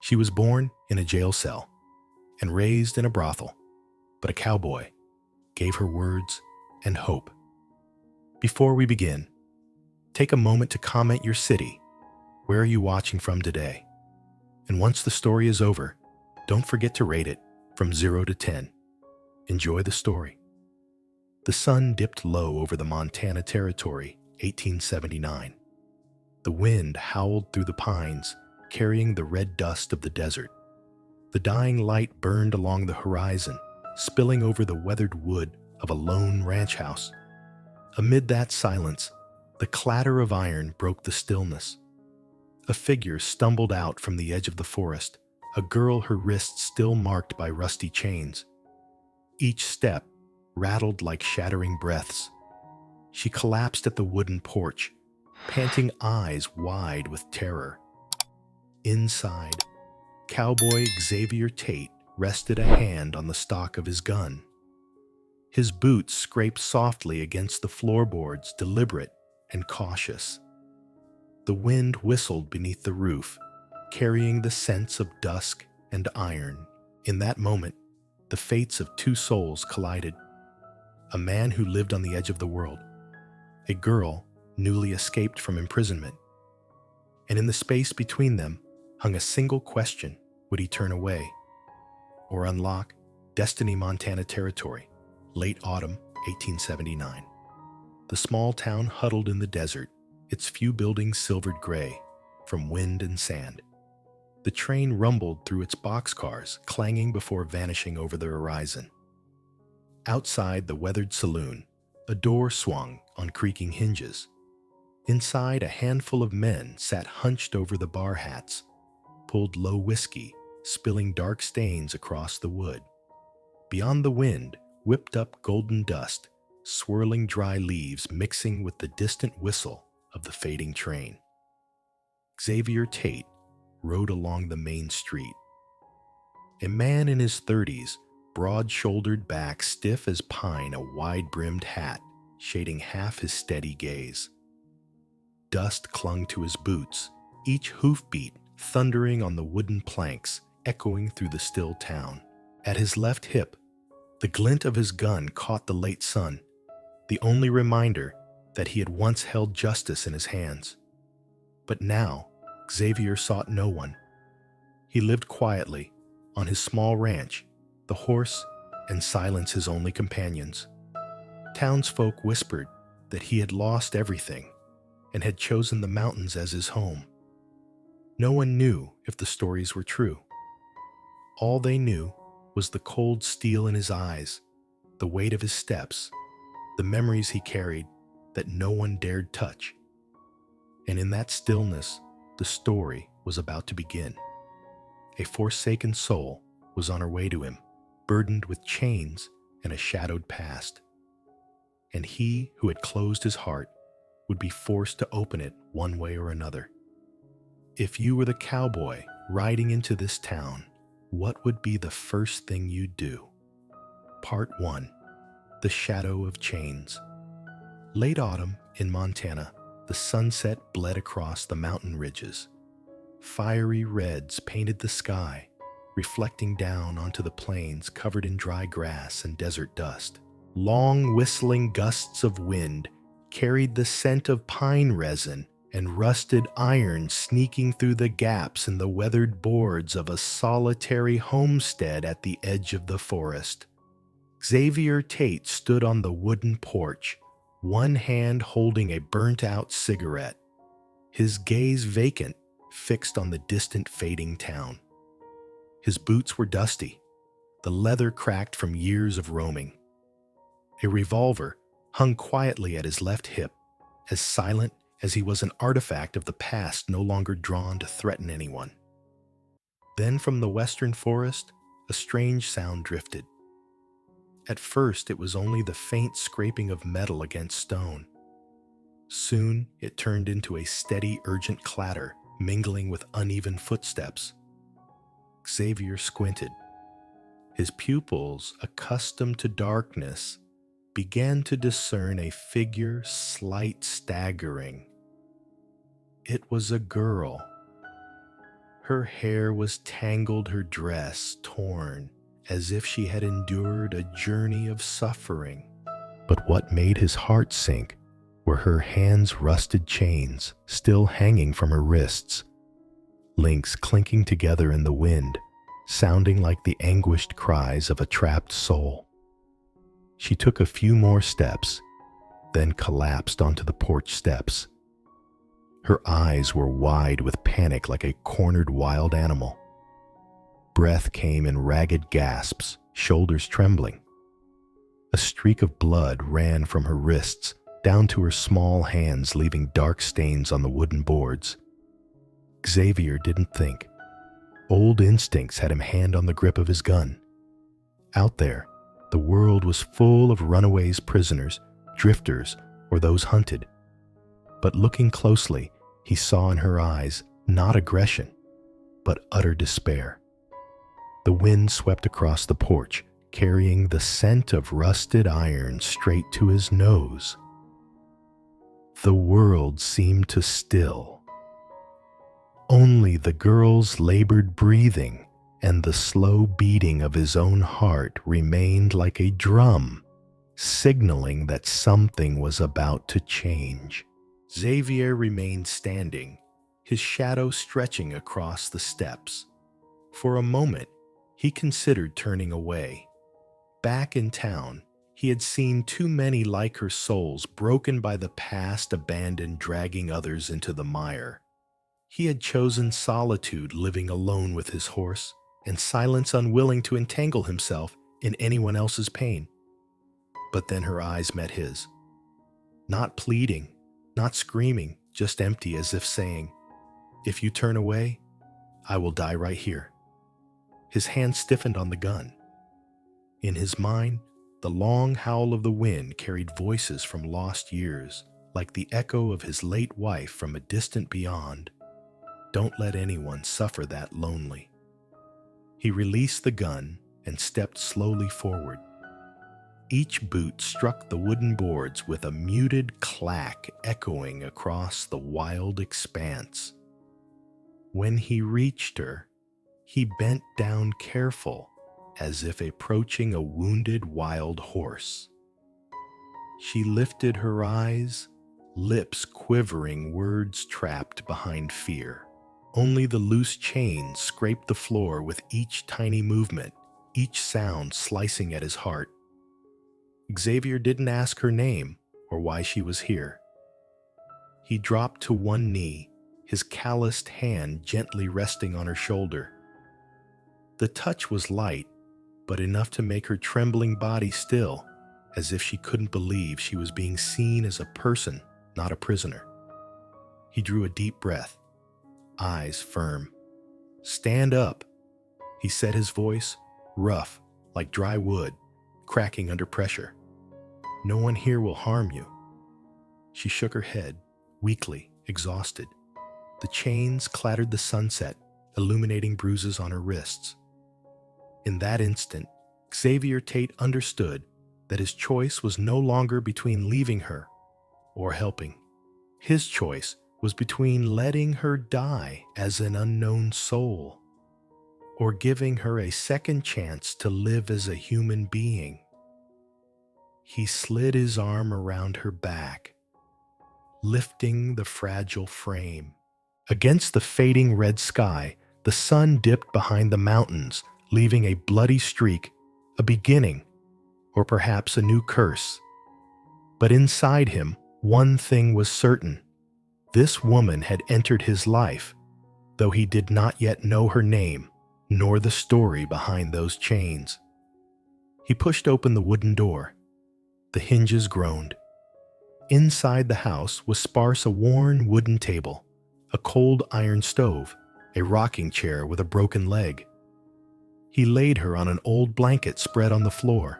She was born in a jail cell and raised in a brothel, but a cowboy gave her words and hope. Before we begin, take a moment to comment your city. Where are you watching from today? And once the story is over, don't forget to rate it from 0 to 10. Enjoy the story. The sun dipped low over the Montana Territory, 1879. The wind howled through the pines, carrying the red dust of the desert. The dying light burned along the horizon, spilling over the weathered wood of a lone ranch house. Amid that silence, the clatter of iron broke the stillness. A figure stumbled out from the edge of the forest, a girl, her wrists still marked by rusty chains. Each step rattled like shattering breaths. She collapsed at the wooden porch, panting, eyes wide with terror. Inside, Cowboy Xavier Tate rested a hand on the stock of his gun. His boots scraped softly against the floorboards, deliberate and cautious. The wind whistled beneath the roof, carrying the scents of dusk and iron. In that moment, the fates of two souls collided. A man who lived on the edge of the world, a girl newly escaped from imprisonment. And in the space between them hung a single question: would he turn away or unlock Destiny, Montana Territory, late autumn 1879. The small town huddled in the desert, its few buildings silvered gray from wind and sand. The train rumbled through its boxcars, clanging before vanishing over the horizon. Outside the weathered saloon, a door swung on creaking hinges. Inside, a handful of men sat hunched over the bar hats, pulled low whiskey, spilling dark stains across the wood. Beyond the wind whipped up golden dust, swirling dry leaves mixing with the distant whistle of the fading train. Xavier Tate rode along the main street. A man in his 30s, broad-shouldered back, stiff as pine, a wide-brimmed hat shading half his steady gaze. Dust clung to his boots, each hoofbeat thundering on the wooden planks, echoing through the still town. At his left hip, the glint of his gun caught the late sun, the only reminder that he had once held justice in his hands. But now, Xavier sought no one. He lived quietly on his small ranch, the horse and silence his only companions. Townsfolk whispered that he had lost everything and had chosen the mountains as his home. No one knew if the stories were true. All they knew was the cold steel in his eyes, the weight of his steps, the memories he carried that no one dared touch. And in that stillness, the story was about to begin. A forsaken soul was on her way to him, burdened with chains and a shadowed past. And he who had closed his heart would be forced to open it one way or another. If you were the cowboy riding into this town, what would be the first thing you'd do? Part 1. The Shadow of Chains. Late autumn in Montana, the sunset bled across the mountain ridges. Fiery reds painted the sky, reflecting down onto the plains covered in dry grass and desert dust. Long whistling gusts of wind carried the scent of pine resin and rusted iron, sneaking through the gaps in the weathered boards of a solitary homestead at the edge of the forest. Xavier Tate stood on the wooden porch, one hand holding a burnt-out cigarette, his gaze vacant, fixed on the distant fading town. His boots were dusty, the leather cracked from years of roaming. A revolver hung quietly at his left hip, as silent as he was an artifact of the past no longer drawn to threaten anyone. Then from the western forest, a strange sound drifted. At first, it was only the faint scraping of metal against stone. Soon, it turned into a steady, urgent clatter, mingling with uneven footsteps. Xavier squinted. His pupils, accustomed to darkness, began to discern a figure, slight, staggering. It was a girl. Her hair was tangled, her dress torn, as if she had endured a journey of suffering. But what made his heart sink were her hands' rusted chains still hanging from her wrists, links clinking together in the wind, sounding like the anguished cries of a trapped soul. She took a few more steps, then collapsed onto the porch steps. Her eyes were wide with panic like a cornered wild animal. Breath came in ragged gasps, shoulders trembling. A streak of blood ran from her wrists down to her small hands, leaving dark stains on the wooden boards. Xavier didn't think. Old instincts had him hand on the grip of his gun. Out there, the world was full of runaways, prisoners, drifters, or those hunted. But looking closely, he saw in her eyes not aggression, but utter despair. The wind swept across the porch, carrying the scent of rusted iron straight to his nose. The world seemed to still. Only the girl's labored breathing and the slow beating of his own heart remained like a drum, signaling that something was about to change. Xavier remained standing, his shadow stretching across the steps. For a moment, he considered turning away. Back in town, he had seen too many like her souls broken by the past, abandoned, dragging others into the mire. He had chosen solitude, living alone with his horse, and silence, unwilling to entangle himself in anyone else's pain. But then her eyes met his. Not pleading, not screaming, just empty, as if saying, "If you turn away, I will die right here." His hand stiffened on the gun. In his mind, the long howl of the wind carried voices from lost years, like the echo of his late wife from a distant beyond. Don't let anyone suffer that lonely. He released the gun and stepped slowly forward. Each boot struck the wooden boards with a muted clack echoing across the wild expanse. When he reached her, he bent down careful, as if approaching a wounded wild horse. She lifted her eyes, lips quivering, words trapped behind fear. Only the loose chains scraped the floor with each tiny movement, each sound slicing at his heart. Xavier didn't ask her name or why she was here. He dropped to one knee, his calloused hand gently resting on her shoulder. The touch was light, but enough to make her trembling body still, as if she couldn't believe she was being seen as a person, not a prisoner. He drew a deep breath, eyes firm. "Stand up," he said, his voice rough like dry wood, cracking under pressure. "No one here will harm you." She shook her head, weakly, exhausted. The chains clattered the sunset, illuminating bruises on her wrists. In that instant, Xavier Tate understood that his choice was no longer between leaving her or helping. His choice was between letting her die as an unknown soul or giving her a second chance to live as a human being. He slid his arm around her back, lifting the fragile frame. Against the fading red sky, the sun dipped behind the mountains, leaving a bloody streak, a beginning, or perhaps a new curse. But inside him, one thing was certain. This woman had entered his life, though he did not yet know her name, nor the story behind those chains. He pushed open the wooden door. The hinges groaned. Inside the house was sparse a worn wooden table, a cold iron stove, a rocking chair with a broken leg. He laid her on an old blanket spread on the floor.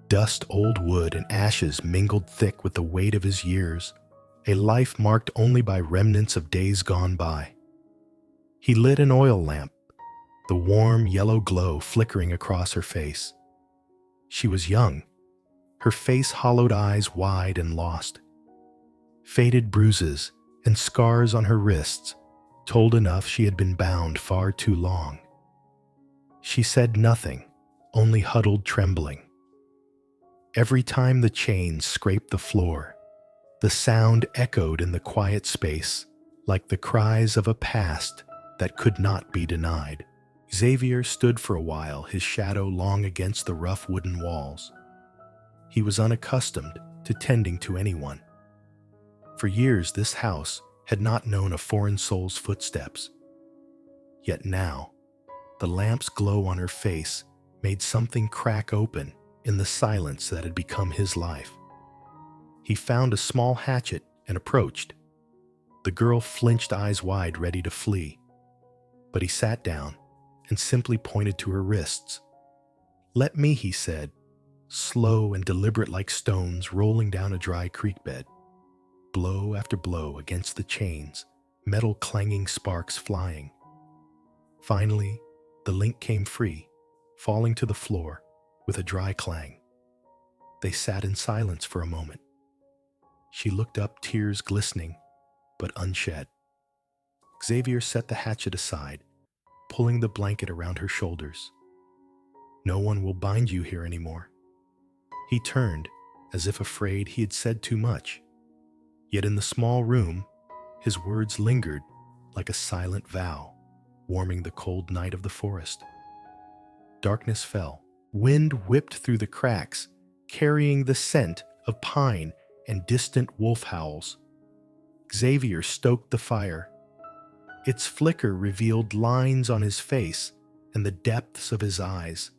Dust, old wood, and ashes mingled thick with the weight of his years, a life marked only by remnants of days gone by. He lit an oil lamp, the warm yellow glow flickering across her face. She was young, her face-hollowed eyes wide and lost. Faded bruises and scars on her wrists told enough she had been bound far too long. She said nothing, only huddled trembling. Every time the chains scraped the floor, the sound echoed in the quiet space like the cries of a past that could not be denied. Xavier stood for a while, his shadow long against the rough wooden walls. He was unaccustomed to tending to anyone. For years, this house had not known a foreign soul's footsteps. Yet now, the lamp's glow on her face made something crack open in the silence that had become his life. He found a small hatchet and approached. The girl flinched, eyes wide, ready to flee. But he sat down and simply pointed to her wrists. "Let me," he said, slow and deliberate like stones rolling down a dry creek bed. Blow after blow against the chains, metal clanging, sparks flying. Finally, the link came free, falling to the floor with a dry clang. They sat in silence for a moment. She looked up, tears glistening, but unshed. Xavier set the hatchet aside, pulling the blanket around her shoulders. "No one will bind you here anymore." He turned, as if afraid he had said too much. Yet in the small room, his words lingered like a silent vow, warming the cold night of the forest. Darkness fell. Wind whipped through the cracks, carrying the scent of pine and distant wolf howls. Xavier stoked the fire. Its flicker revealed lines on his face and the depths of his eyes.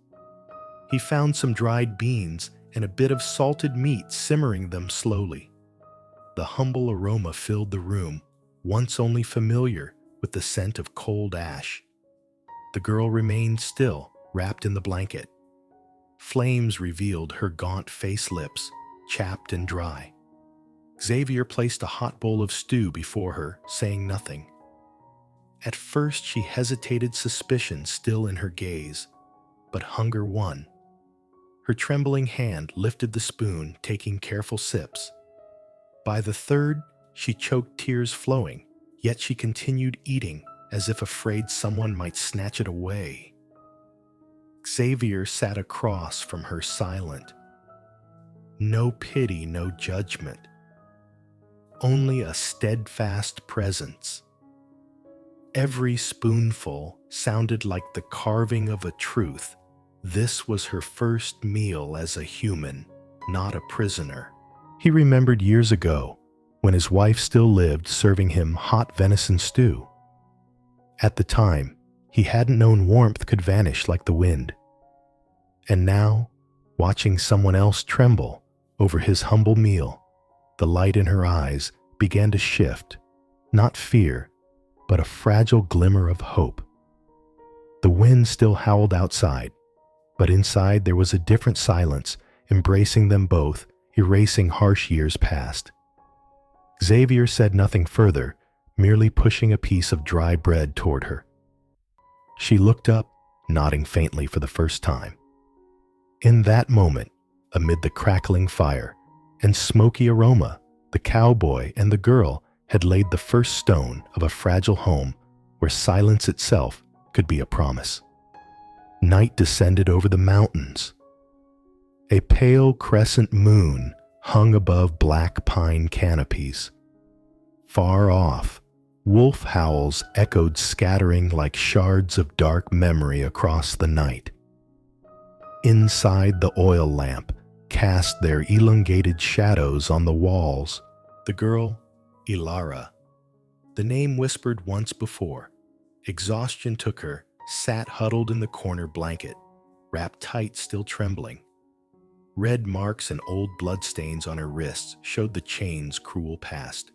He found some dried beans and a bit of salted meat, simmering them slowly. The humble aroma filled the room, once only familiar with the scent of cold ash. The girl remained still, wrapped in the blanket. Flames revealed her gaunt face lips, chapped and dry. Xavier placed a hot bowl of stew before her, saying nothing. At first she hesitated, suspicion still in her gaze, but hunger won. Her trembling hand lifted the spoon, taking careful sips. By the third, she choked, tears flowing, yet she continued eating as if afraid someone might snatch it away. Xavier sat across from her, silent. No pity, no judgment. Only a steadfast presence. Every spoonful sounded like the carving of a truth. This was her first meal as a human, not a prisoner. He remembered years ago, when his wife still lived, serving him hot venison stew. At the time, he hadn't known warmth could vanish like the wind. And now, watching someone else tremble over his humble meal, the light in her eyes began to shift, not fear, but a fragile glimmer of hope. The wind still howled outside, but inside there was a different silence, embracing them both, erasing harsh years past. Xavier said nothing further, merely pushing a piece of dry bread toward her. She looked up, nodding faintly for the first time. In that moment, amid the crackling fire and smoky aroma, the cowboy and the girl had laid the first stone of a fragile home where silence itself could be a promise. Night descended over the mountains. A pale crescent moon hung above black pine canopies. Far off, wolf howls echoed, scattering like shards of dark memory across the night. Inside, the oil lamp cast their elongated shadows on the walls. The girl, Ilara. The name whispered once before. Exhaustion took her, sat huddled in the corner blanket, wrapped tight, still trembling. Red marks and old bloodstains on her wrists showed the chain's cruel past.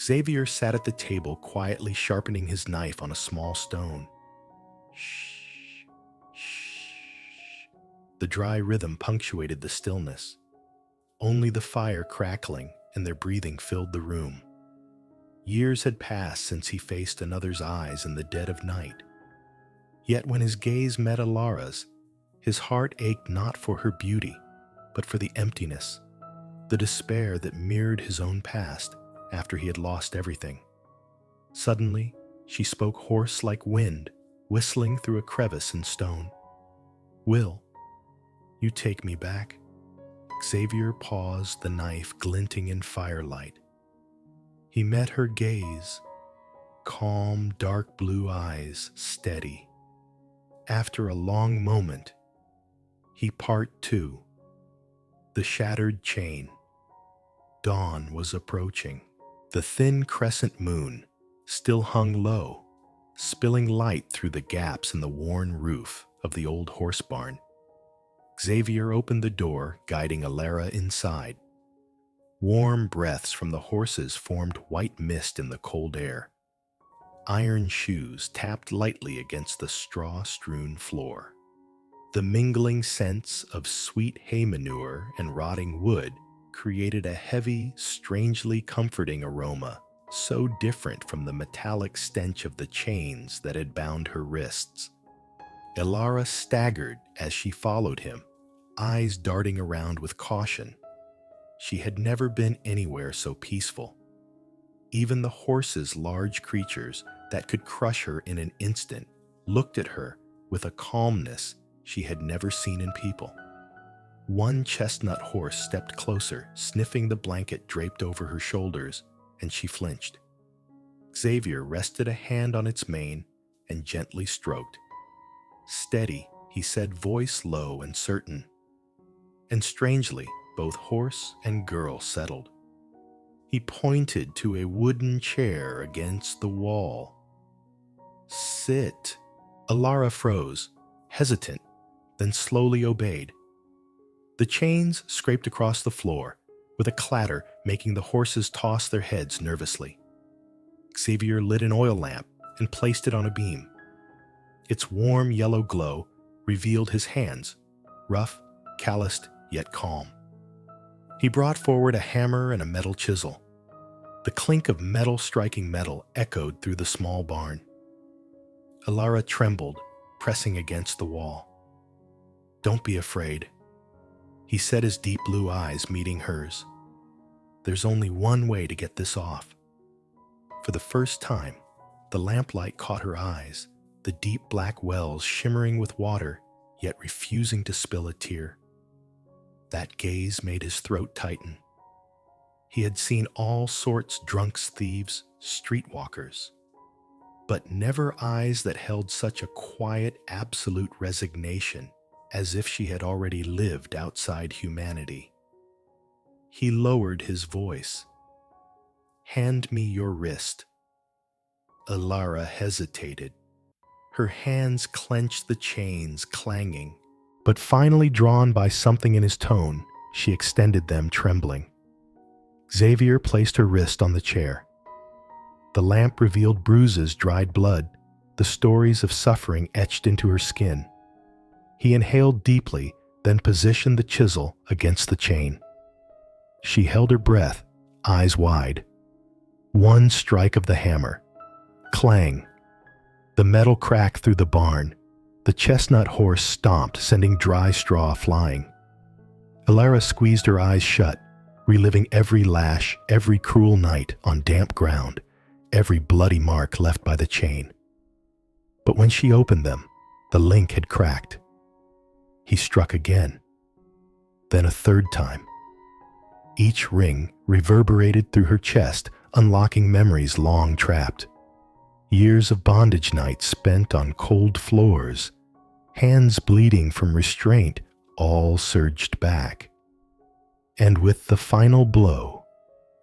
Xavier sat at the table, quietly sharpening his knife on a small stone. Shh, shh. The dry rhythm punctuated the stillness. Only the fire crackling and their breathing filled the room. Years had passed since he faced another's eyes in the dead of night. Yet when his gaze met Ilara's, his heart ached not for her beauty, but for the emptiness, the despair that mirrored his own past after he had lost everything. Suddenly, She spoke hoarse like wind, whistling through a crevice in stone. "Will, you take me back?" Xavier paused, the knife glinting in firelight. He met her gaze, calm, dark blue eyes, steady. After a long moment, he part two. The shattered chain. Dawn was approaching. The thin crescent moon still hung low, spilling light through the gaps in the worn roof of the old horse barn. Xavier opened the door, guiding Alara inside. Warm breaths from the horses formed white mist in the cold air. Iron shoes tapped lightly against the straw-strewn floor. The mingling scents of sweet hay manure and rotting wood created a heavy, strangely comforting aroma, so different from the metallic stench of the chains that had bound her wrists. Alara staggered as she followed him, eyes darting around with caution. She had never been anywhere so peaceful. Even the horses, large creatures that could crush her in an instant, looked at her with a calmness she had never seen in people. One chestnut horse stepped closer, sniffing the blanket draped over her shoulders, and she flinched. Xavier rested a hand on its mane and gently stroked. "Steady," he said, voice low and certain. And strangely, both horse and girl settled. He pointed to a wooden chair against the wall. "Sit." Alara froze, hesitant, then slowly obeyed. The chains scraped across the floor, with a clatter making the horses toss their heads nervously. Xavier lit an oil lamp and placed it on a beam. Its warm yellow glow revealed his hands, rough, calloused, yet calm. He brought forward a hammer and a metal chisel. The clink of metal striking metal echoed through the small barn. Alara trembled, pressing against the wall. "Don't be afraid," he said, his deep blue eyes meeting hers. "There's only one way to get this off." For the first time, the lamplight caught her eyes, the deep black wells shimmering with water, yet refusing to spill a tear. That gaze made his throat tighten. He had seen all sorts: drunks, thieves, streetwalkers, but never eyes that held such a quiet, absolute resignation, as if she had already lived outside humanity. He lowered his voice. "Hand me your wrist." Alara hesitated. Her hands clenched the chains, clanging, but finally drawn by something in his tone, she extended them, trembling. Xavier placed her wrist on the chair. The lamp revealed bruises, dried blood, the stories of suffering etched into her skin. He inhaled deeply, then positioned the chisel against the chain. She held her breath, eyes wide. One strike of the hammer. Clang. The metal cracked through the barn. The chestnut horse stomped, sending dry straw flying. Alara squeezed her eyes shut, reliving every lash, every cruel night on damp ground, every bloody mark left by the chain. But when she opened them, the link had cracked. He struck again, then a third time. Each ring reverberated through her chest, unlocking memories long trapped. Years of bondage nights spent on cold floors, hands bleeding from restraint, all surged back. And with the final blow,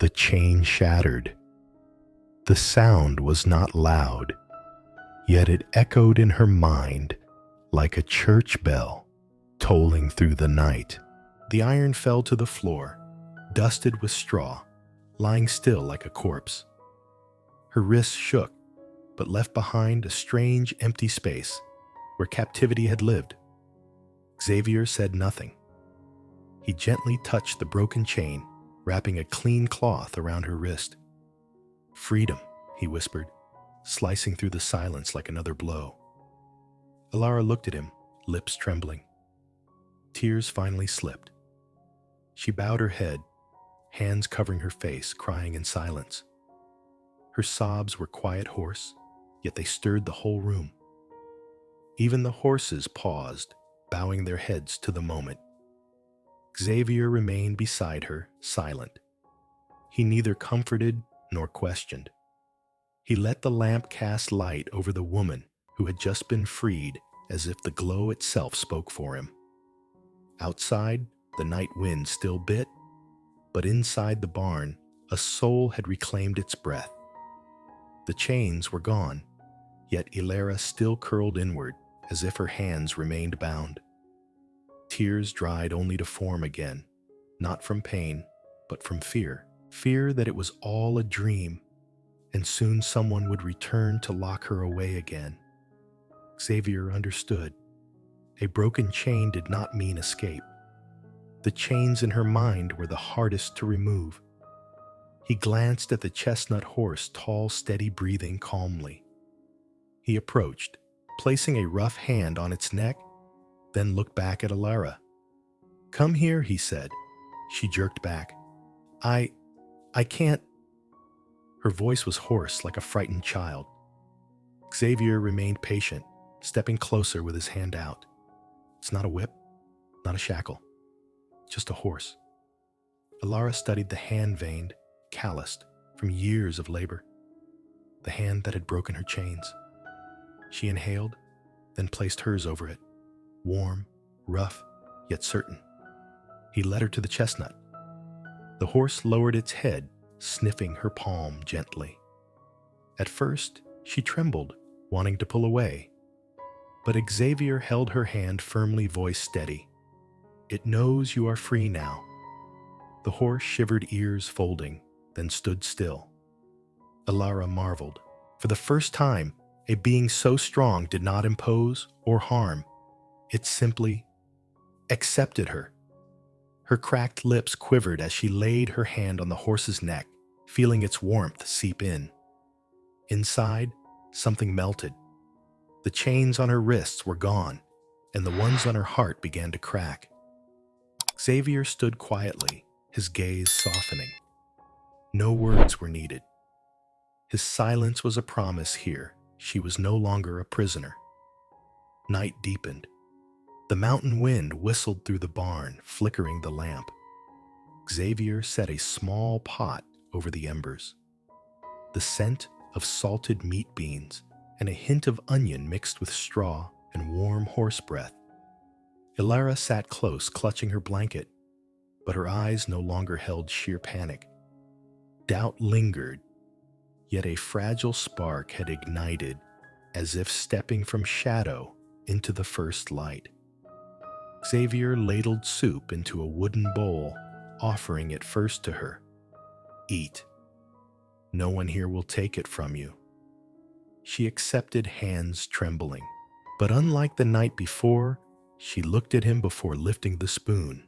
the chain shattered. The sound was not loud, yet it echoed in her mind like a church bell tolling through the night. The iron fell to the floor, dusted with straw, lying still like a corpse. Her wrists shook, but left behind a strange, empty space where captivity had lived. Xavier said nothing. He gently touched the broken chain, wrapping a clean cloth around her wrist. "Freedom," he whispered, slicing through the silence like another blow. Alara looked at him, lips trembling. Tears finally slipped. She bowed her head, hands covering her face, crying in silence. Her sobs were quiet, hoarse, yet they stirred the whole room. Even the horses paused, bowing their heads to the moment. Xavier remained beside her, silent. He neither comforted nor questioned. He let the lamp cast light over the woman who had just been freed, as if the glow itself spoke for him. Outside, the night wind still bit, but inside the barn, a soul had reclaimed its breath. The chains were gone, yet Ilara still curled inward, as if her hands remained bound. Tears dried only to form again, not from pain, but from fear. Fear that it was all a dream, and soon someone would return to lock her away again. Xavier understood. A broken chain did not mean escape. The chains in her mind were the hardest to remove. He glanced at the chestnut horse, tall, steady, breathing calmly. He approached, placing a rough hand on its neck, then looked back at Ilara. "Come here," he said. She jerked back. I can't." Her voice was hoarse, like a frightened child. Xavier remained patient, stepping closer with his hand out. "It's not a whip, not a shackle, just a horse." Ilara studied the hand veined, calloused from years of labor, the hand that had broken her chains. She inhaled, then placed hers over it, warm, rough, yet certain. He led her to the chestnut. The horse lowered its head, sniffing her palm gently. At first, she trembled, wanting to pull away, but Xavier held her hand firmly, voice steady. "It knows you are free now." The horse shivered, ears folding, then stood still. Ilara marveled. For the first time, a being so strong did not impose or harm. It simply accepted her. Her cracked lips quivered as she laid her hand on the horse's neck, feeling its warmth seep in. Inside, something melted. The chains on her wrists were gone, and the ones on her heart began to crack. Xavier stood quietly, his gaze softening. No words were needed. His silence was a promise here. She was no longer a prisoner. Night deepened. The mountain wind whistled through the barn, flickering the lamp. Xavier set a small pot over the embers. The scent of salted meat beans and a hint of onion mixed with straw and warm horse breath. Ilara sat close, clutching her blanket, but her eyes no longer held sheer panic. Doubt lingered, yet a fragile spark had ignited, as if stepping from shadow into the first light. Xavier ladled soup into a wooden bowl, offering it first to her. "Eat. No one here will take it from you." She accepted, hands trembling. But unlike the night before, she looked at him before lifting the spoon.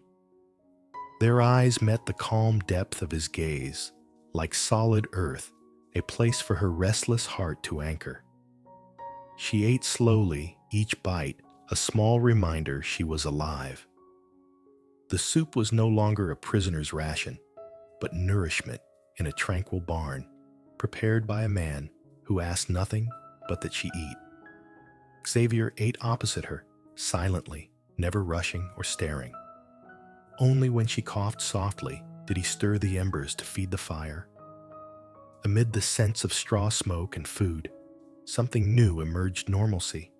Their eyes met the calm depth of his gaze, like solid earth, a place for her restless heart to anchor. She ate slowly, each bite a small reminder she was alive. The soup was no longer a prisoner's ration, but nourishment in a tranquil barn, prepared by a man who asked nothing but that she eat. Xavier ate opposite her, silently, never rushing or staring. Only when she coughed softly did he stir the embers to feed the fire. Amid the scents of straw smoke and food, something new emerged: normalcy.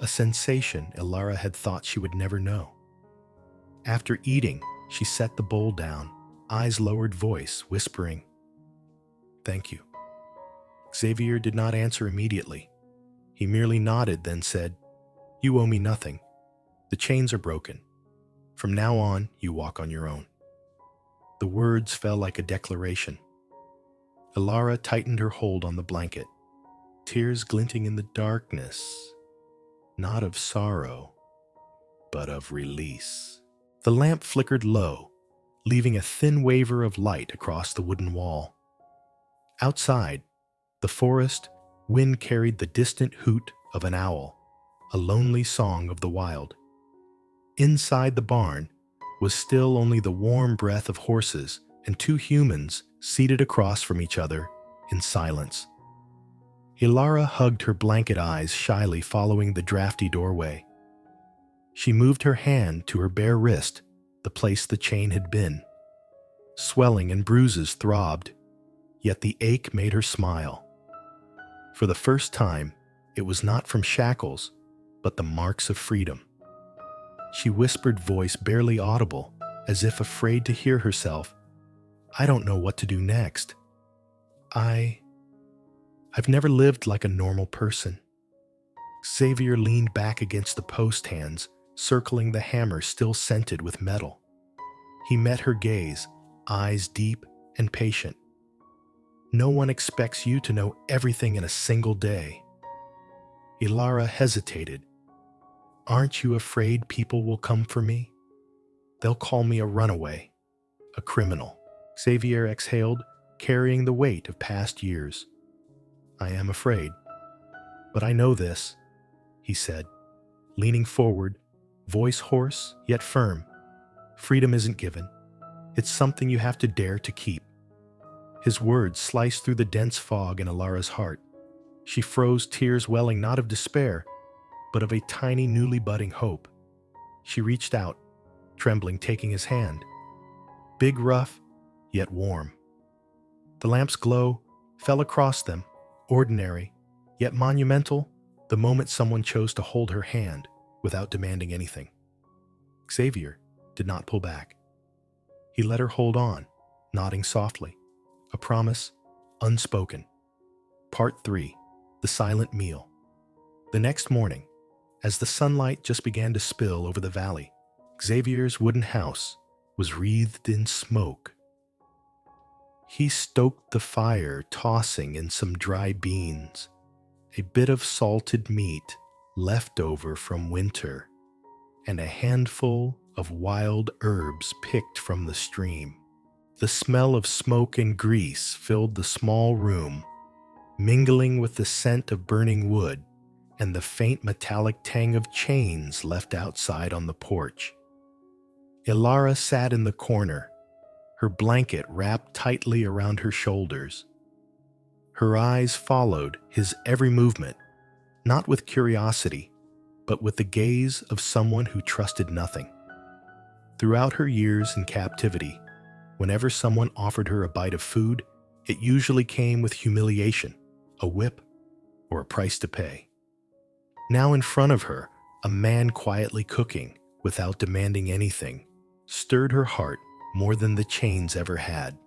A sensation Ilara had thought she would never know. After eating, she set the bowl down, eyes lowered, voice whispering, "Thank you." Xavier did not answer immediately. He merely nodded, then said, "You owe me nothing. The chains are broken. From now on, you walk on your own." The words fell like a declaration. Ilara tightened her hold on the blanket, tears glinting in the darkness, not of sorrow, but of release. The lamp flickered low, leaving a thin waver of light across the wooden wall. Outside, the forest, wind carried the distant hoot of an owl, a lonely song of the wild. Inside the barn was still only the warm breath of horses and two humans seated across from each other in silence. Ilara hugged her blanket eyes shyly following the drafty doorway. She moved her hand to her bare wrist, the place the chain had been. Swelling and bruises throbbed, yet the ache made her smile. For the first time, it was not from shackles, but the marks of freedom. She whispered, voice barely audible, as if afraid to hear herself, "I don't know what to do next. I've never lived like a normal person." Xavier leaned back against the post hands, circling the hammer still scented with metal. He met her gaze, eyes deep and patient. "No one expects you to know everything in a single day." Ilara hesitated. "Aren't you afraid people will come for me? They'll call me a runaway, a criminal." Xavier exhaled, carrying the weight of past years. "I am afraid, but I know this," he said, leaning forward, voice hoarse yet firm. "Freedom isn't given. It's something you have to dare to keep." His words sliced through the dense fog in Ilara's heart. She froze, tears welling not of despair, but of a tiny, newly budding hope. She reached out, trembling, taking his hand. Big, rough, yet warm. The lamp's glow fell across them, ordinary, yet monumental, the moment someone chose to hold her hand without demanding anything. Xavier did not pull back. He let her hold on, nodding softly, a promise unspoken. Part 3. The Silent Meal. The next morning, as the sunlight just began to spill over the valley, Xavier's wooden house was wreathed in smoke. He stoked the fire, tossing in some dry beans, a bit of salted meat left over from winter, and a handful of wild herbs picked from the stream. The smell of smoke and grease filled the small room, mingling with the scent of burning wood and the faint metallic tang of chains left outside on the porch. Ilara sat in the corner, her blanket wrapped tightly around her shoulders. Her eyes followed his every movement, not with curiosity, but with the gaze of someone who trusted nothing. Throughout her years in captivity, whenever someone offered her a bite of food, it usually came with humiliation, a whip, or a price to pay. Now in front of her, a man quietly cooking, without demanding anything, stirred her heart more than the chains ever had.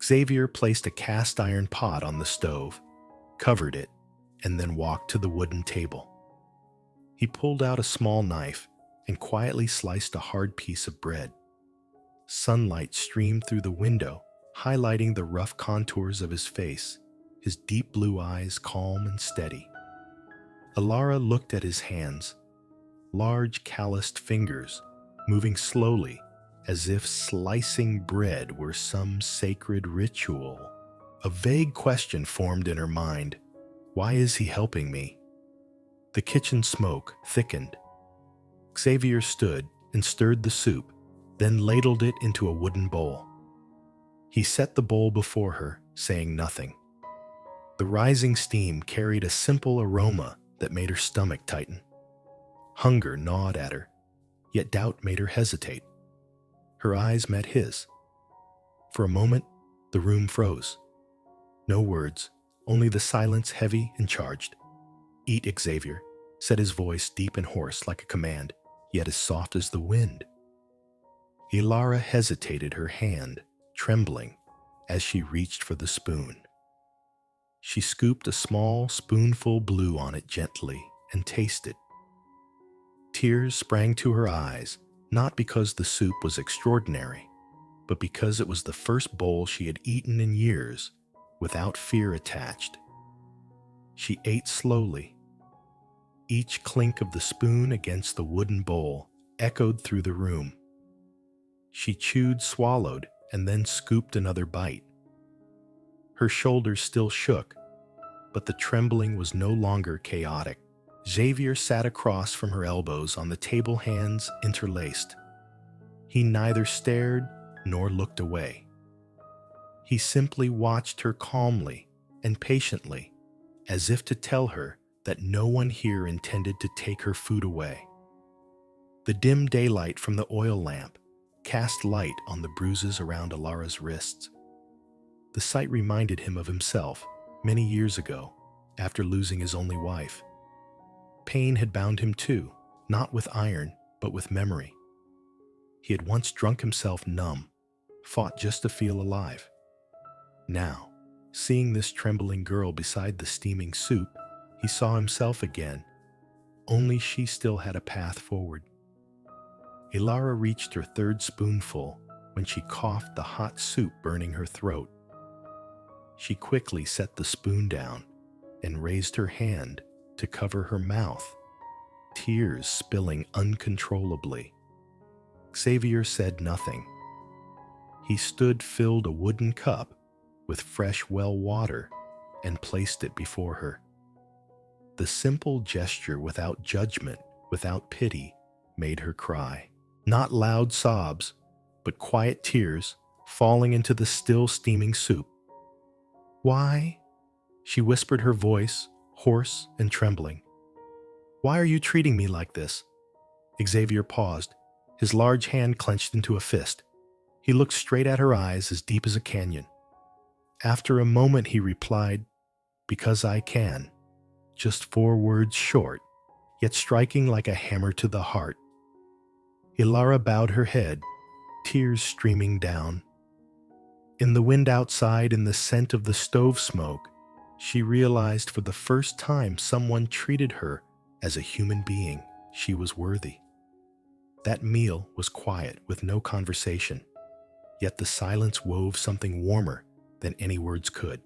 Xavier placed a cast iron pot on the stove, covered it, and then walked to the wooden table. He pulled out a small knife and quietly sliced a hard piece of bread. Sunlight streamed through the window, highlighting the rough contours of his face, his deep blue eyes calm and steady. Ilara looked at his hands, large calloused fingers, moving slowly, as if slicing bread were some sacred ritual. A vague question formed in her mind. Why is he helping me? The kitchen smoke thickened. Xavier stood and stirred the soup, then ladled it into a wooden bowl. He set the bowl before her, saying nothing. The rising steam carried a simple aroma that made her stomach tighten. Hunger gnawed at her, yet doubt made her hesitate. Her eyes met his. For a moment, the room froze. No words, only the silence heavy and charged. "Eat, Xavier," said his voice deep and hoarse like a command, yet as soft as the wind. Ilara hesitated, her hand trembling as she reached for the spoon. She scooped a small spoonful, blew on it gently, and tasted. Tears sprang to her eyes, not because the soup was extraordinary, but because it was the first bowl she had eaten in years, without fear attached. She ate slowly. Each clink of the spoon against the wooden bowl echoed through the room. She chewed, swallowed, and then scooped another bite. Her shoulders still shook, but the trembling was no longer chaotic. Xavier sat across from her elbows on the table, hands interlaced. He neither stared nor looked away. He simply watched her calmly and patiently, as if to tell her that no one here intended to take her food away. The dim daylight from the oil lamp cast light on the bruises around Alara's wrists. The sight reminded him of himself many years ago, after losing his only wife. Pain had bound him too, not with iron, but with memory. He had once drunk himself numb, fought just to feel alive. Now, seeing this trembling girl beside the steaming soup, he saw himself again, only she still had a path forward. Alara reached her third spoonful when she coughed the hot soup burning her throat. She quickly set the spoon down and raised her hand to cover her mouth, tears spilling uncontrollably. Xavier said nothing. He filled a wooden cup with fresh well water and placed it before her. The simple gesture, without judgment, without pity, made her cry. Not loud sobs, but quiet tears falling into the still steaming soup. "Why?" she whispered, her voice hoarse and trembling. "Why are you treating me like this?" Xavier paused, his large hand clenched into a fist. He looked straight at her eyes, as deep as a canyon. After a moment he replied, "Because I can." Just 4 words short, yet striking like a hammer to the heart. Alara bowed her head, tears streaming down. In the wind outside, in the scent of the stove smoke, she realized for the first time someone treated her as a human being she was worthy. That meal was quiet, with no conversation, yet the silence wove something warmer than any words could.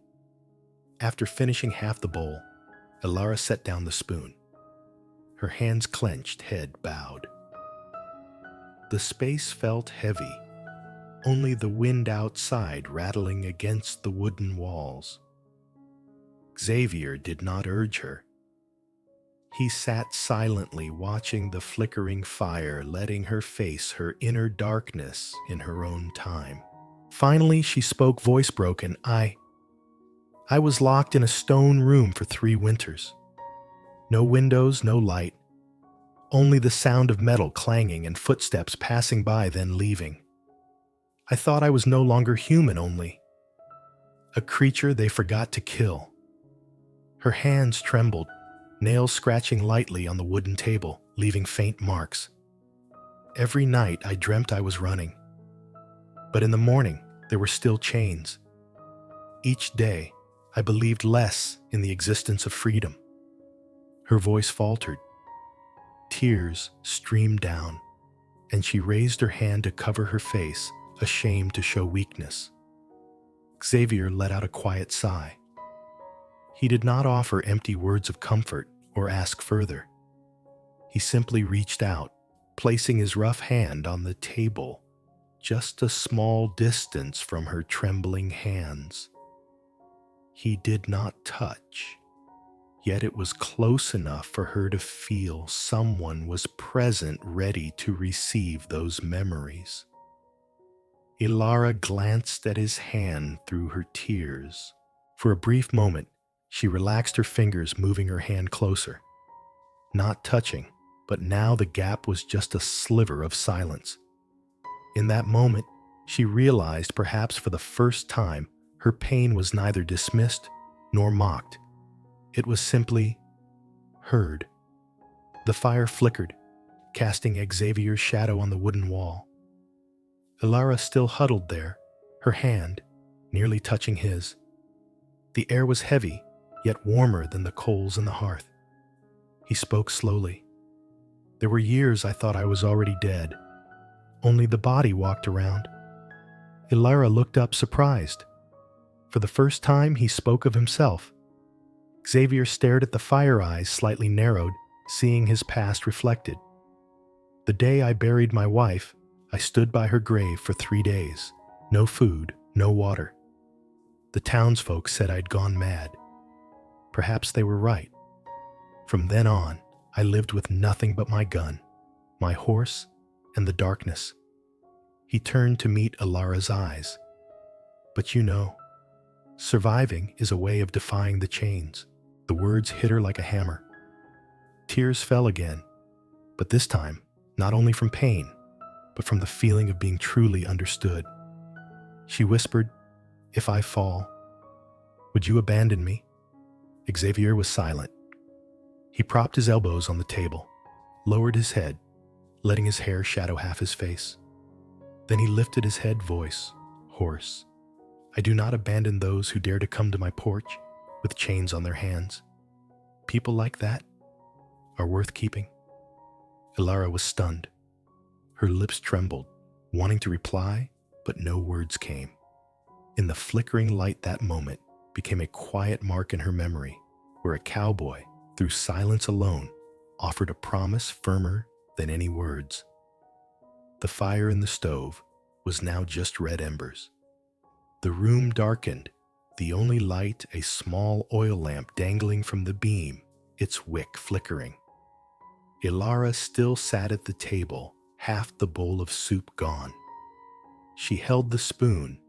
After finishing half the bowl, Alara set down the spoon. Her hands clenched, head bowed. The space felt heavy, only the wind outside rattling against the wooden walls. Xavier did not urge her. He sat silently watching the flickering fire, letting her face her inner darkness in her own time. Finally, she spoke, voice broken. I was locked in a stone room for 3 winters. No windows, no light. Only the sound of metal clanging and footsteps passing by, then leaving. I thought I was no longer human, only a creature they forgot to kill. Her hands trembled, nails scratching lightly on the wooden table, leaving faint marks. Every night I dreamt I was running. But in the morning, there were still chains. Each day, I believed less in the existence of freedom. Her voice faltered. Tears streamed down, and she raised her hand to cover her face, ashamed to show weakness. Xavier let out a quiet sigh. He did not offer empty words of comfort or ask further. He simply reached out, placing his rough hand on the table, just a small distance from her trembling hands. He did not touch, yet it was close enough for her to feel someone was present, ready to receive those memories. Alara glanced at his hand through her tears. For a brief moment, she relaxed her fingers, moving her hand closer. Not touching, but now the gap was just a sliver of silence. In that moment, she realized, perhaps for the first time, her pain was neither dismissed nor mocked. It was simply heard. The fire flickered, casting Xavier's shadow on the wooden wall. Alara still huddled there, her hand nearly touching his. The air was heavy, yet warmer than the coals in the hearth. He spoke slowly. "There were years I thought I was already dead. Only the body walked around." Alara looked up, surprised. For the first time, he spoke of himself. Xavier stared at the fire, eyes slightly narrowed, seeing his past reflected. "The day I buried my wife, I stood by her grave for 3 days. No food, no water. The townsfolk said I'd gone mad. Perhaps they were right. From then on, I lived with nothing but my gun, my horse, and the darkness." He turned to meet Alara's eyes. "But you know, surviving is a way of defying the chains. The words hit her like a hammer. Tears fell again, but this time, not only from pain, but from the feeling of being truly understood. She whispered, "If I fall, would you abandon me?" Xavier was silent. He propped his elbows on the table, lowered his head, letting his hair shadow half his face. Then he lifted his head, voice hoarse. "I do not abandon those who dare to come to my porch with chains on their hands. People like that are worth keeping." Ilara was stunned. Her lips trembled, wanting to reply, but no words came. In the flickering light, that moment became a quiet mark in her memory, where a cowboy, through silence alone, offered a promise firmer than any words. The fire in the stove was now just red embers. The room darkened, the only light a small oil lamp dangling from the beam, its wick flickering. Ilara still sat at the table, half the bowl of soup gone. She held the spoon,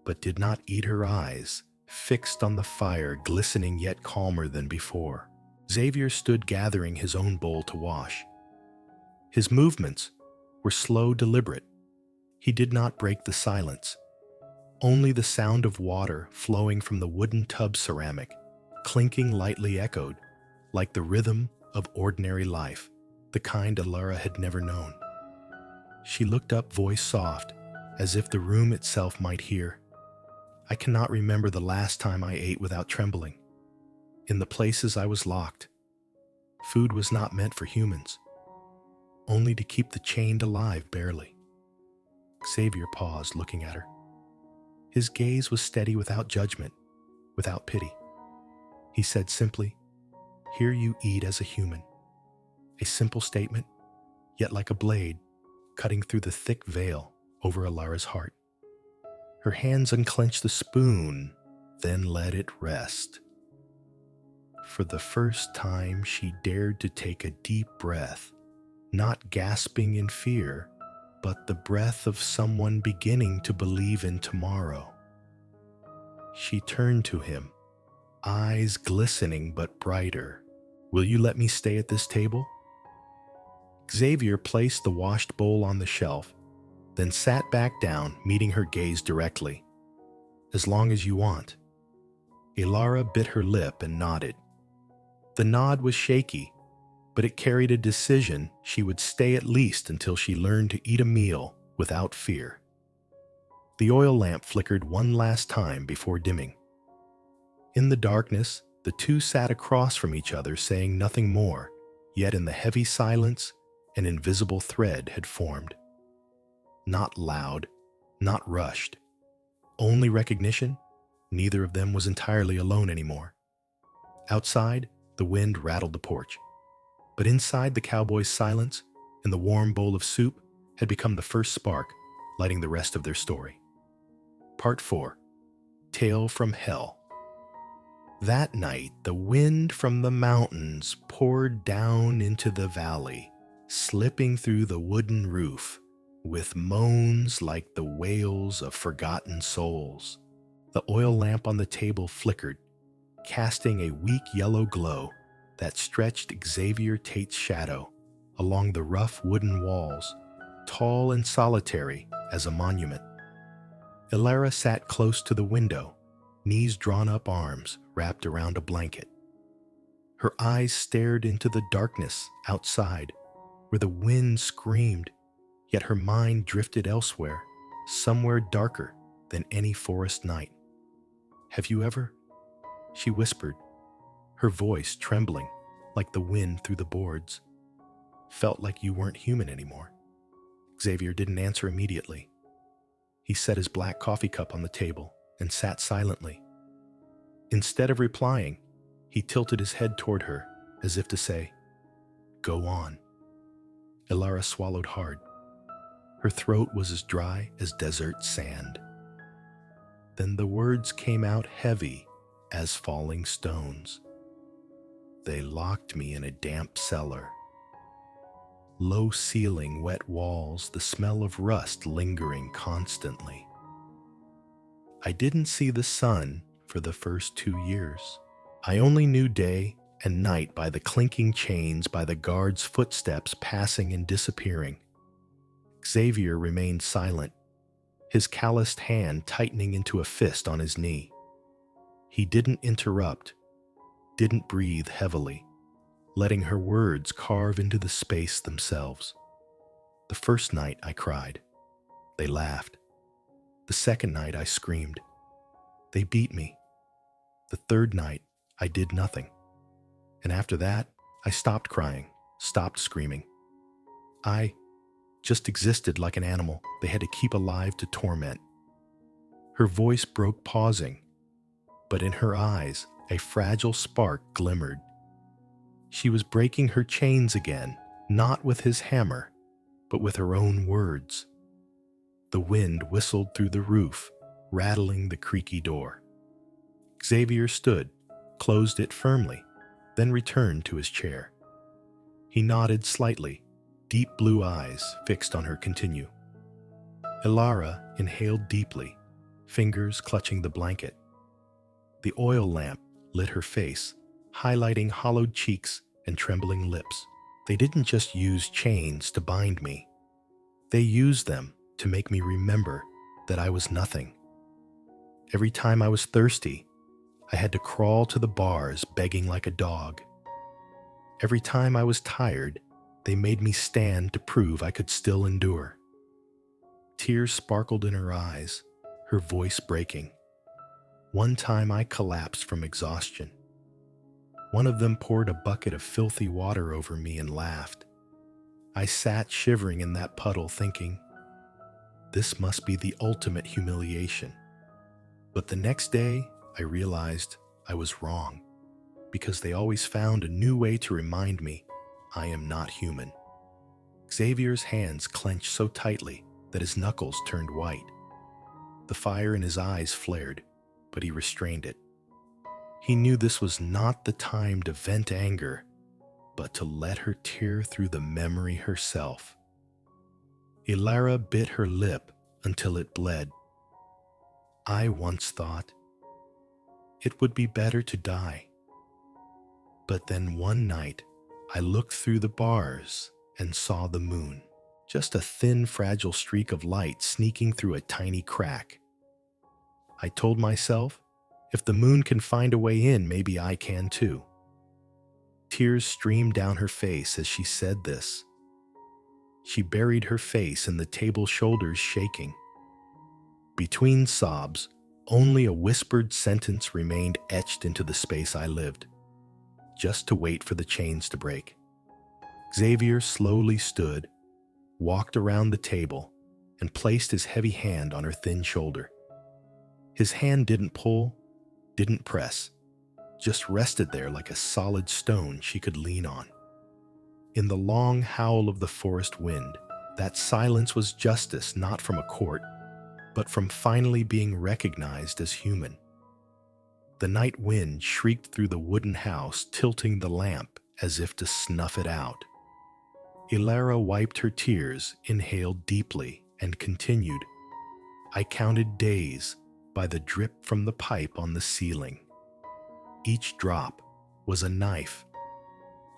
but did not eat, her eyes fixed on the fire, glistening yet calmer than before. Xavier stood gathering his own bowl to wash. His movements were slow, deliberate. He did not break the silence. Only the sound of water flowing from the wooden tub ceramic, clinking lightly echoed, like the rhythm of ordinary life, the kind Ilara had never known. She looked up, voice soft, as if the room itself might hear. "I cannot remember the last time I ate without trembling. In the places I was locked, food was not meant for humans, only to keep the chained alive barely." Xavier paused, looking at her. His gaze was steady, without judgment, without pity. He said simply, "Here you eat as a human." A simple statement, yet like a blade, cutting through the thick veil over Ilara's heart. Her hands unclenched the spoon, then let it rest. For the first time, she dared to take a deep breath, not gasping in fear, but the breath of someone beginning to believe in tomorrow. She turned to him, eyes glistening but brighter. "Will you let me stay at this table?" Xavier placed the washed bowl on the shelf, then sat back down, meeting her gaze directly. "As long as you want." Ilara bit her lip and nodded. The nod was shaky, but it carried a decision. She would stay at least until she learned to eat a meal without fear. The oil lamp flickered one last time before dimming. In the darkness, the two sat across from each other, saying nothing more, yet in the heavy silence, an invisible thread had formed. Not loud, not rushed. Only recognition, neither of them was entirely alone anymore. Outside, the wind rattled the porch. But inside, the cowboy's silence and the warm bowl of soup had become the first spark, lighting the rest of their story. Part 4. Tale from Hell. That night, the wind from the mountains poured down into the valley, slipping through the wooden roof, with moans like the wails of forgotten souls. The oil lamp on the table flickered, casting a weak yellow glow that stretched Xavier Tate's shadow along the rough wooden walls, tall and solitary as a monument. Ilara sat close to the window, knees drawn up, arms wrapped around a blanket. Her eyes stared into the darkness outside, where the wind screamed, yet her mind drifted elsewhere, somewhere darker than any forest night. "Have you ever?" she whispered, her voice trembling like the wind through the boards. "Felt like you weren't human anymore?" Xavier didn't answer immediately. He set his black coffee cup on the table and sat silently. Instead of replying, he tilted his head toward her as if to say, "Go on." Ilara swallowed hard. Her throat was as dry as desert sand. Then the words came out heavy as falling stones. "They locked me in a damp cellar. Low ceiling, wet walls, the smell of rust lingering constantly. I didn't see the sun for the first 2 years. I only knew day and night by the clinking chains, by the guards' footsteps passing and disappearing. Xavier remained silent, his calloused hand tightening into a fist on his knee. He didn't interrupt, didn't breathe heavily, letting her words carve into the space themselves. The first night I cried. They laughed. The second night I screamed. They beat me. The third night I did nothing. And after that, I stopped crying, stopped screaming. I just existed like an animal they had to keep alive to torment. Her voice broke, pausing, but in her eyes a fragile spark glimmered. She was breaking her chains again, not with his hammer, but with her own words. The wind whistled through the roof, rattling the creaky door. Xavier stood, closed it firmly, then returned to his chair. He nodded slightly, deep blue eyes fixed on her continue. Ilara inhaled deeply, fingers clutching the blanket. The oil lamp lit her face, highlighting hollowed cheeks and trembling lips. They didn't just use chains to bind me. They used them to make me remember that I was nothing. Every time I was thirsty, I had to crawl to the bars begging like a dog. Every time I was tired, they made me stand to prove I could still endure. Tears sparkled in her eyes, her voice breaking. One time I collapsed from exhaustion. One of them poured a bucket of filthy water over me and laughed. I sat shivering in that puddle thinking, this must be the ultimate humiliation. But the next day, I realized I was wrong, because they always found a new way to remind me I am not human. Xavier's hands clenched so tightly that his knuckles turned white. The fire in his eyes flared, but he restrained it. He knew this was not the time to vent anger, but to let her tear through the memory herself. Ilara bit her lip until it bled. I once thought it would be better to die. But then one night, I looked through the bars and saw the moon, just a thin, fragile streak of light sneaking through a tiny crack. I told myself, if the moon can find a way in, maybe I can too. Tears streamed down her face as she said this. She buried her face in the table, shoulders shaking. Between sobs, only a whispered sentence remained etched into the space I lived, just to wait for the chains to break. Xavier slowly stood, walked around the table, and placed his heavy hand on her thin shoulder. His hand didn't pull, didn't press, just rested there like a solid stone she could lean on. In the long howl of the forest wind, that silence was justice not from a court, but from finally being recognized as human. The night wind shrieked through the wooden house, tilting the lamp as if to snuff it out. Ilara wiped her tears, inhaled deeply, and continued. I counted days by the drip from the pipe on the ceiling. Each drop was a knife.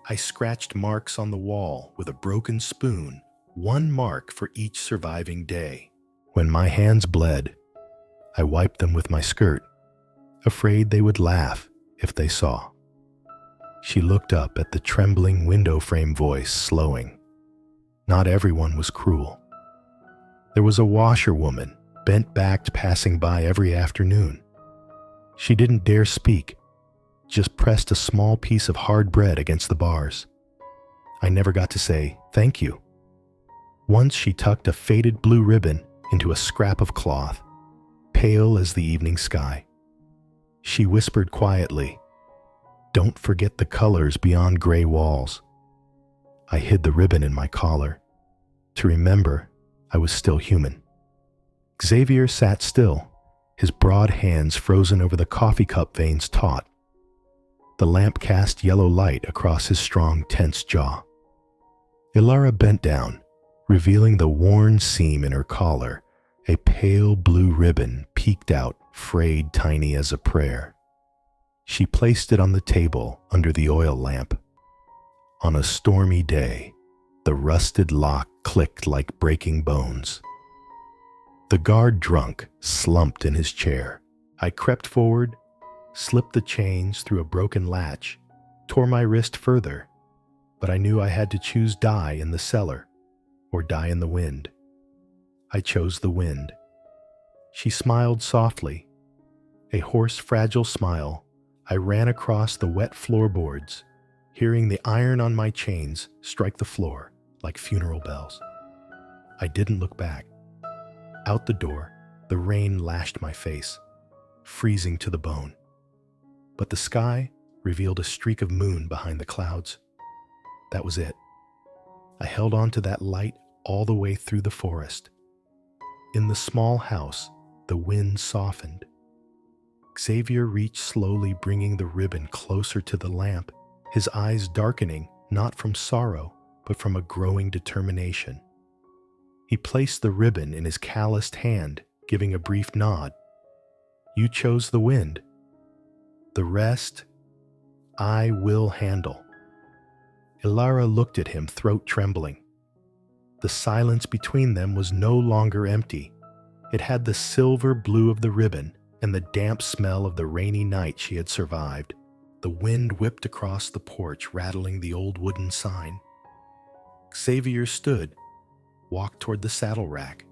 I scratched marks on the wall with a broken spoon, one mark for each surviving day. When my hands bled, I wiped them with my skirt, afraid they would laugh if they saw. She looked up at the trembling window frame voice, slowing. Not everyone was cruel. There was a washerwoman, bent-backed, passing by every afternoon. She didn't dare speak, just pressed a small piece of hard bread against the bars. I never got to say thank you. Once she tucked a faded blue ribbon into a scrap of cloth, pale as the evening sky. She whispered quietly, "Don't forget the colors beyond gray walls." I hid the ribbon in my collar, to remember I was still human. Xavier sat still, his broad hands frozen over the coffee cup veins taut. The lamp cast yellow light across his strong, tense jaw. Ilara bent down, revealing the worn seam in her collar. A pale blue ribbon peeked out, frayed tiny as a prayer. She placed it on the table under the oil lamp. On a stormy day, the rusted lock clicked like breaking bones. The guard drunk slumped in his chair. I crept forward, slipped the chains through a broken latch, tore my wrist further, but I knew I had to choose die in the cellar or die in the wind. I chose the wind. She smiled softly, a hoarse, fragile smile. I ran across the wet floorboards, hearing the iron on my chains strike the floor like funeral bells. I didn't look back. Out the door, the rain lashed my face, freezing to the bone. But the sky revealed a streak of moon behind the clouds. That was it. I held on to that light all the way through the forest. In the small house, the wind softened. Xavier reached slowly, bringing the ribbon closer to the lamp, his eyes darkening not from sorrow, but from a growing determination. He placed the ribbon in his calloused hand, giving a brief nod. You chose the wind. The rest, I will handle. Ilara looked at him, throat trembling. The silence between them was no longer empty. It had the silver blue of the ribbon and the damp smell of the rainy night she had survived. The wind whipped across the porch, rattling the old wooden sign. Xavier stood, walked toward the saddle rack.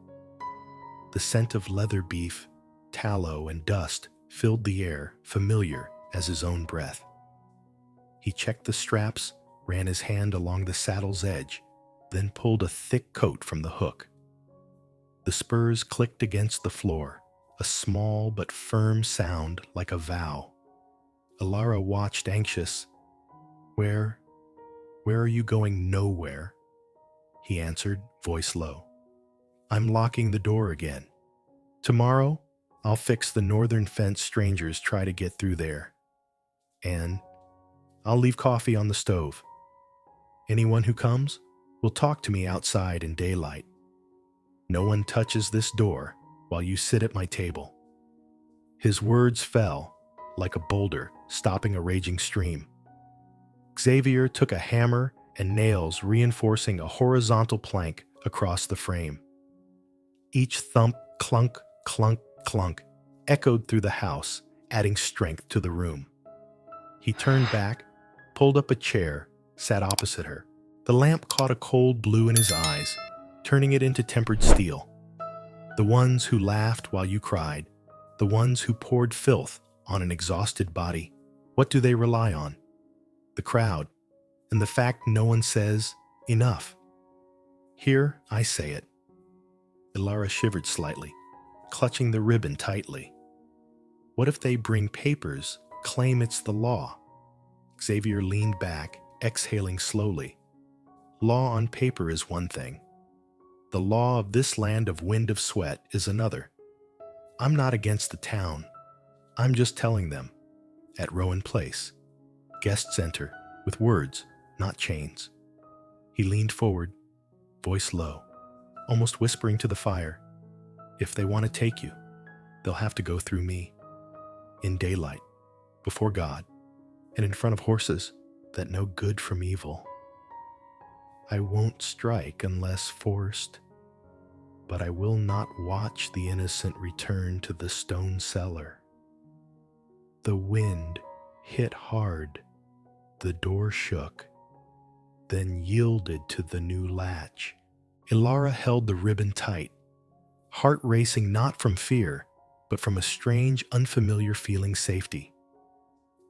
The scent of leather beef, tallow, and dust filled the air, familiar as his own breath. He checked the straps, ran his hand along the saddle's edge, then pulled a thick coat from the hook. The spurs clicked against the floor, a small but firm sound like a vow. Ilara watched, anxious. Where are you going? Nowhere, he answered, voice low. I'm locking the door again. Tomorrow, I'll fix the northern fence strangers try to get through there. And I'll leave coffee on the stove. Anyone who comes will talk to me outside in daylight. No one touches this door while you sit at my table. His words fell like a boulder stopping a raging stream. Xavier took a hammer and nails, reinforcing a horizontal plank across the frame. Each thump, clunk, clunk, clunk, echoed through the house, adding strength to the room. He turned back, pulled up a chair, sat opposite her. The lamp caught a cold blue in his eyes, turning it into tempered steel. The ones who laughed while you cried, the ones who poured filth on an exhausted body, what do they rely on? The crowd, and the fact no one says, enough. Here, I say it. Ilara shivered slightly, clutching the ribbon tightly. What if they bring papers, claim it's the law? Xavier leaned back, exhaling slowly. Law on paper is one thing. The law of this land of wind of sweat is another. I'm not against the town. I'm just telling them. At Rowan Place, guests enter with words, not chains. He leaned forward, voice low, almost whispering to the fire. If they want to take you, they'll have to go through me. In daylight, before God, and in front of horses that know good from evil. I won't strike unless forced, but I will not watch the innocent return to the stone cellar. The wind hit hard, the door shook, then yielded to the new latch. Ilara held the ribbon tight, heart racing not from fear, but from a strange, unfamiliar feeling safety.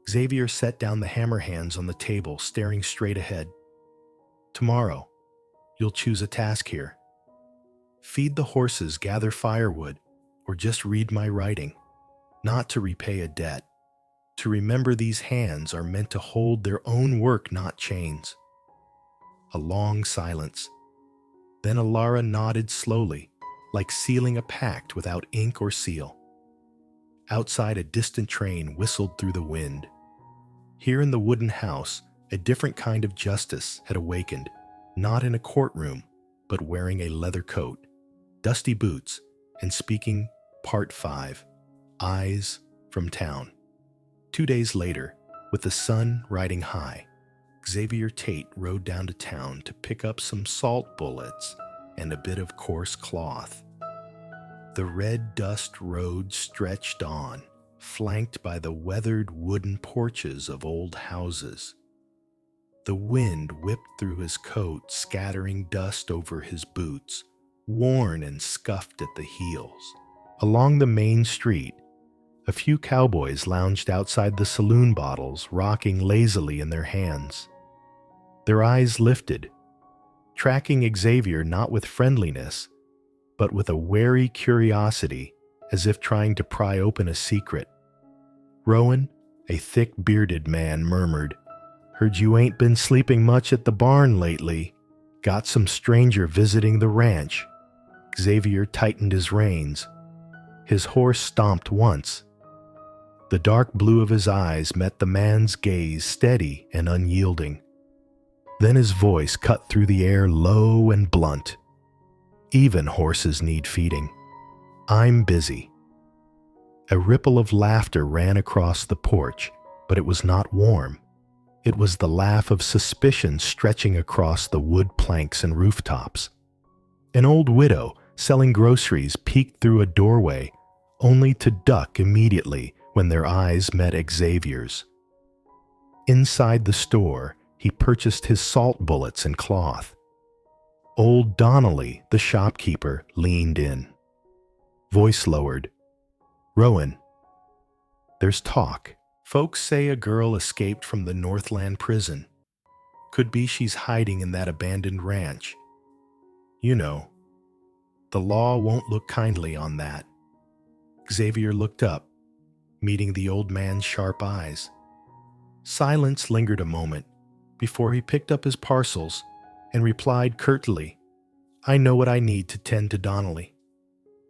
Xavier set down the hammer hands on the table, staring straight ahead. Tomorrow, you'll choose a task here. Feed the horses, gather firewood, or just read my writing, not to repay a debt. To remember these hands are meant to hold their own work, not chains. A long silence. Then Ilara nodded slowly, like sealing a pact without ink or seal. Outside, a distant train whistled through the wind. Here in the wooden house, a different kind of justice had awakened, not in a courtroom, but wearing a leather coat, dusty boots, and speaking Part 5, Eyes from Town. 2 days later, with the sun riding high, Xavier Tate rode down to town to pick up some salt bullets and a bit of coarse cloth. The red dust road stretched on, flanked by the weathered wooden porches of old houses. The wind whipped through his coat, scattering dust over his boots, worn and scuffed at the heels. Along the main street, a few cowboys lounged outside the saloon bottles, rocking lazily in their hands. Their eyes lifted, tracking Xavier not with friendliness, but with a wary curiosity, as if trying to pry open a secret. Rowan, a thick-bearded man, murmured, "Heard you ain't been sleeping much at the barn lately. Got some stranger visiting the ranch." Xavier tightened his reins. His horse stomped once. The dark blue of his eyes met the man's gaze, steady and unyielding. Then his voice cut through the air, low and blunt. "Even horses need feeding. I'm busy." A ripple of laughter ran across the porch, but it was not warm. It was the laugh of suspicion stretching across the wood planks and rooftops. An old widow selling groceries peeked through a doorway, only to duck immediately when their eyes met Xavier's. Inside the store, he purchased his salt bullets and cloth. Old Donnelly, the shopkeeper, leaned in. Voice lowered. "Rowan, there's talk. Folks say a girl escaped from the Northland prison. Could be she's hiding in that abandoned ranch. You know, the law won't look kindly on that." Xavier looked up, meeting the old man's sharp eyes. Silence lingered a moment before he picked up his parcels and replied curtly, "I know what I need to tend to Donnelly.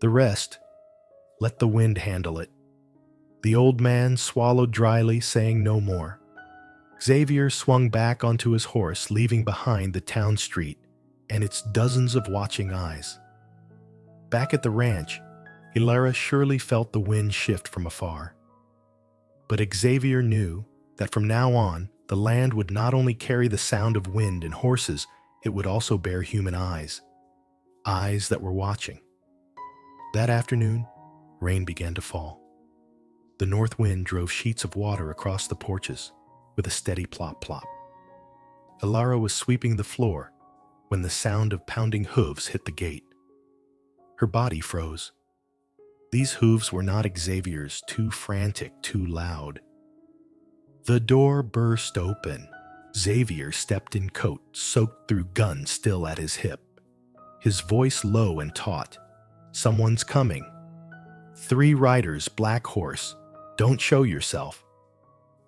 The rest, let the wind handle it." The old man swallowed dryly, saying no more. Xavier swung back onto his horse, leaving behind the town street and its dozens of watching eyes. Back at the ranch, Hilara surely felt the wind shift from afar. But Xavier knew that from now on, the land would not only carry the sound of wind and horses, it would also bear human eyes. Eyes that were watching. That afternoon, rain began to fall. The north wind drove sheets of water across the porches with a steady plop-plop. Hilara was sweeping the floor when the sound of pounding hooves hit the gate. Her body froze. These hooves were not Xavier's, too frantic, too loud. The door burst open. Xavier stepped in coat, soaked through gun still at his hip. His voice low and taut. "Someone's coming. 3 riders, black horse. Don't show yourself."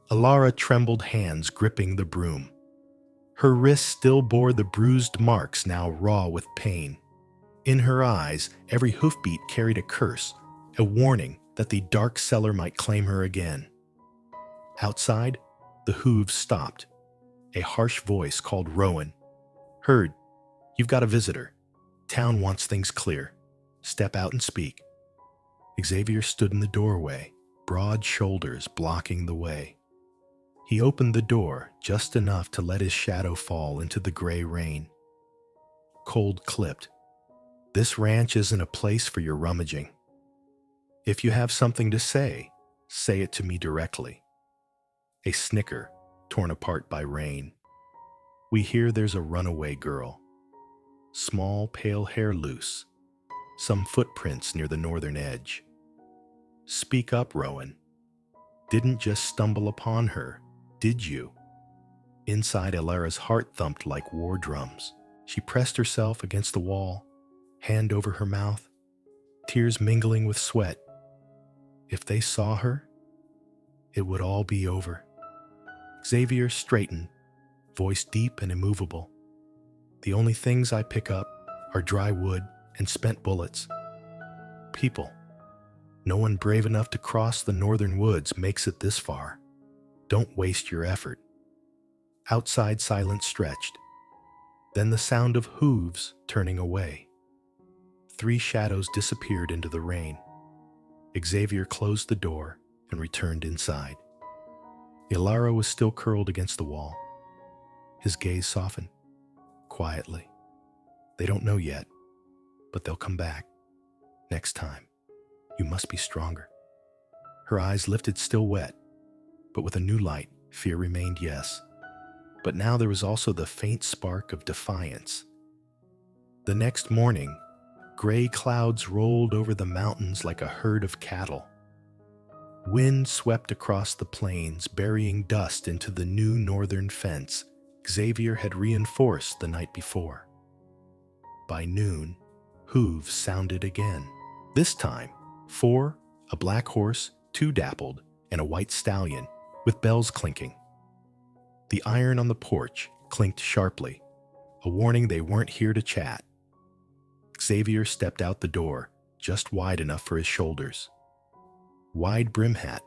Hilara trembled, hands gripping the broom. Her wrists still bore the bruised marks, now raw with pain. In her eyes, every hoofbeat carried a curse, a warning that the dark cellar might claim her again. Outside, the hooves stopped. A harsh voice called Rowan. "Heard. You've got a visitor. Town wants things clear. Step out and speak." Xavier stood in the doorway, broad shoulders blocking the way. He opened the door just enough to let his shadow fall into the gray rain. Cold clipped. "This ranch isn't a place for your rummaging. If you have something to say it to me directly." A snicker, torn apart by rain. "We hear there's a runaway girl. Small, pale hair loose. Some footprints near the northern edge. Speak up, Rowan. Didn't just stumble upon her, did you?" Inside, Hilara's heart thumped like war drums. She pressed herself against the wall, hand over her mouth, tears mingling with sweat. If they saw her, it would all be over. Xavier straightened, voice deep and immovable. "The only things I pick up are dry wood and spent bullets. People. No one brave enough to cross the northern woods makes it this far. Don't waste your effort." Outside, silence stretched. Then the sound of hooves turning away. 3 shadows disappeared into the rain. Xavier closed the door and returned inside. Ilara was still curled against the wall. His gaze softened, quietly. They don't know yet, but they'll come back. Next time, you must be stronger. Her eyes lifted, still wet, but with a new light. Fear remained, yes. But now there was also the faint spark of defiance. The next morning, gray clouds rolled over the mountains like a herd of cattle. Wind swept across the plains, burying dust into the new northern fence Xavier had reinforced the night before. By noon, hooves sounded again. This time, 4, a black horse, 2 dappled, and a white stallion, with bells clinking. The iron on the porch clinked sharply, a warning they weren't here to chat. Xavier stepped out the door, just wide enough for his shoulders. Wide brim hat,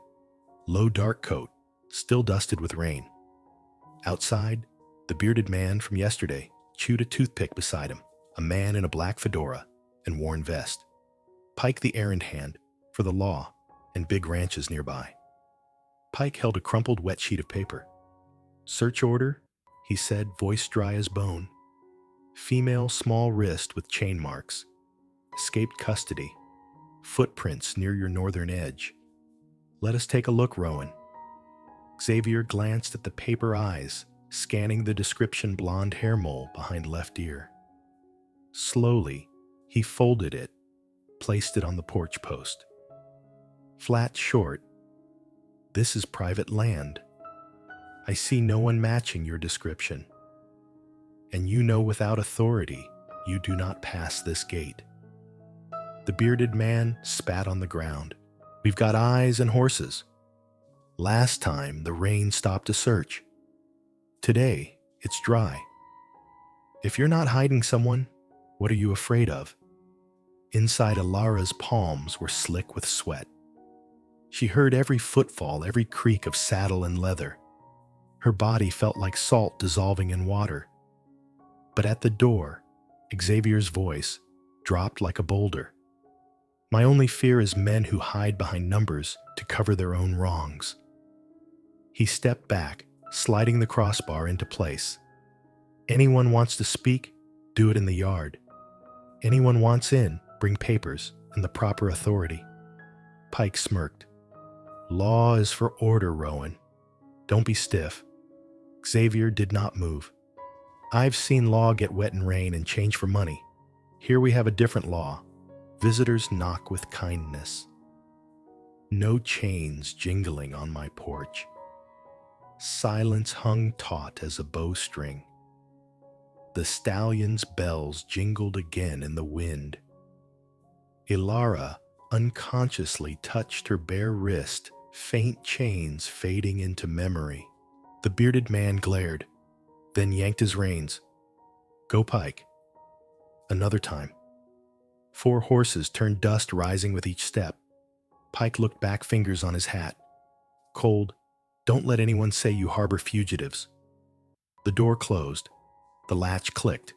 low dark coat, still dusted with rain. Outside, the bearded man from yesterday chewed a toothpick beside him, a man in a black fedora and worn vest. Pike the errand hand for the law and big ranches nearby. Pike held a crumpled wet sheet of paper. Search order, he said, voice dry as bone. Female small wrist with chain marks. Escaped custody. Footprints near your northern edge. Let us take a look, Rowan. Xavier glanced at the paper eyes, scanning the description blonde hair mole behind left ear. Slowly, he folded it, placed it on the porch post. Flat short. This is private land. I see no one matching your description. And you know without authority, you do not pass this gate. The bearded man spat on the ground. We've got eyes and horses. Last time, the rain stopped a search. Today, it's dry. If you're not hiding someone, what are you afraid of? Inside Ilara's palms were slick with sweat. She heard every footfall, every creak of saddle and leather. Her body felt like salt dissolving in water. But at the door, Xavier's voice dropped like a boulder. My only fear is men who hide behind numbers to cover their own wrongs. He stepped back, sliding the crossbar into place. Anyone wants to speak, do it in the yard. Anyone wants in, bring papers and the proper authority. Pike smirked. Law is for order, Rowan. Don't be stiff. Xavier did not move. I've seen law get wet in rain and change for money. Here we have a different law. Visitors knock with kindness. No chains jingling on my porch. Silence hung taut as a bowstring. The stallion's bells jingled again in the wind. Ilara unconsciously touched her bare wrist, faint chains fading into memory. The bearded man glared, then yanked his reins. Go, Pike. Another time. 4 horses turned, dust rising with each step. Pike looked back, fingers on his hat. Cold, don't let anyone say you harbor fugitives. The door closed. The latch clicked.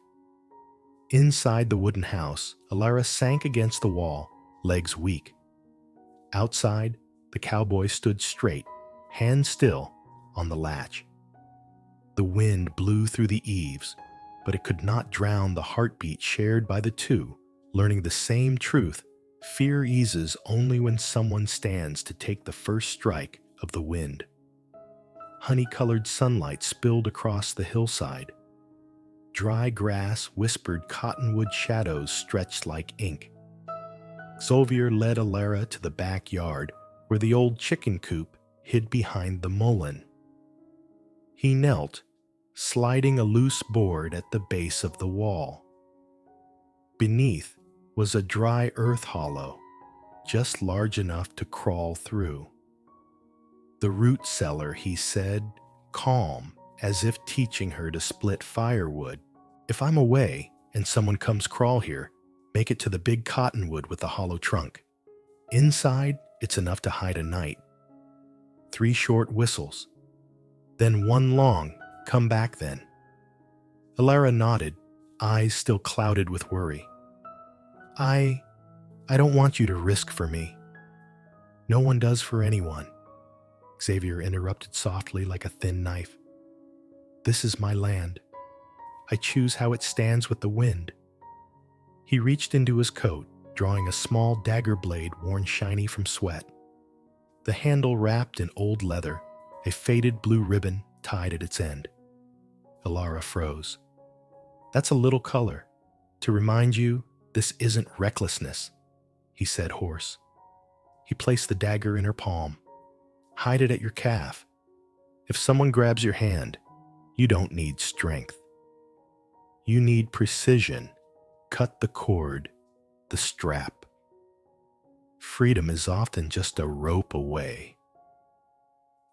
Inside the wooden house, Ilara sank against the wall, legs weak. Outside, the cowboy stood straight, hands still, on the latch. The wind blew through the eaves, but it could not drown the heartbeat shared by the two, learning the same truth: fear eases only when someone stands to take the first strike of the wind. Honey-colored sunlight spilled across the hillside. Dry grass whispered cottonwood shadows stretched like ink. Xavier led Ilara to the backyard, where the old chicken coop hid behind the mullein. He knelt, sliding a loose board at the base of the wall. Beneath was a dry earth hollow, just large enough to crawl through. The root cellar, he said, calm, as if teaching her to split firewood. If I'm away and someone comes crawl here, make it to the big cottonwood with the hollow trunk. Inside, it's enough to hide a night. 3 short whistles. Then 1 long, come back then. Ilara nodded, eyes still clouded with worry. I don't want you to risk for me. No one does for anyone. Xavier interrupted softly like a thin knife. "This is my land. I choose how it stands with the wind." He reached into his coat, drawing a small dagger blade worn shiny from sweat. The handle wrapped in old leather, a faded blue ribbon tied at its end. Alara froze. "That's a little color, to remind you this isn't recklessness," he said hoarse. He placed the dagger in her palm. "Hide it at your calf. If someone grabs your hand, you don't need strength. You need precision. Cut the cord, the strap. Freedom is often just a rope away."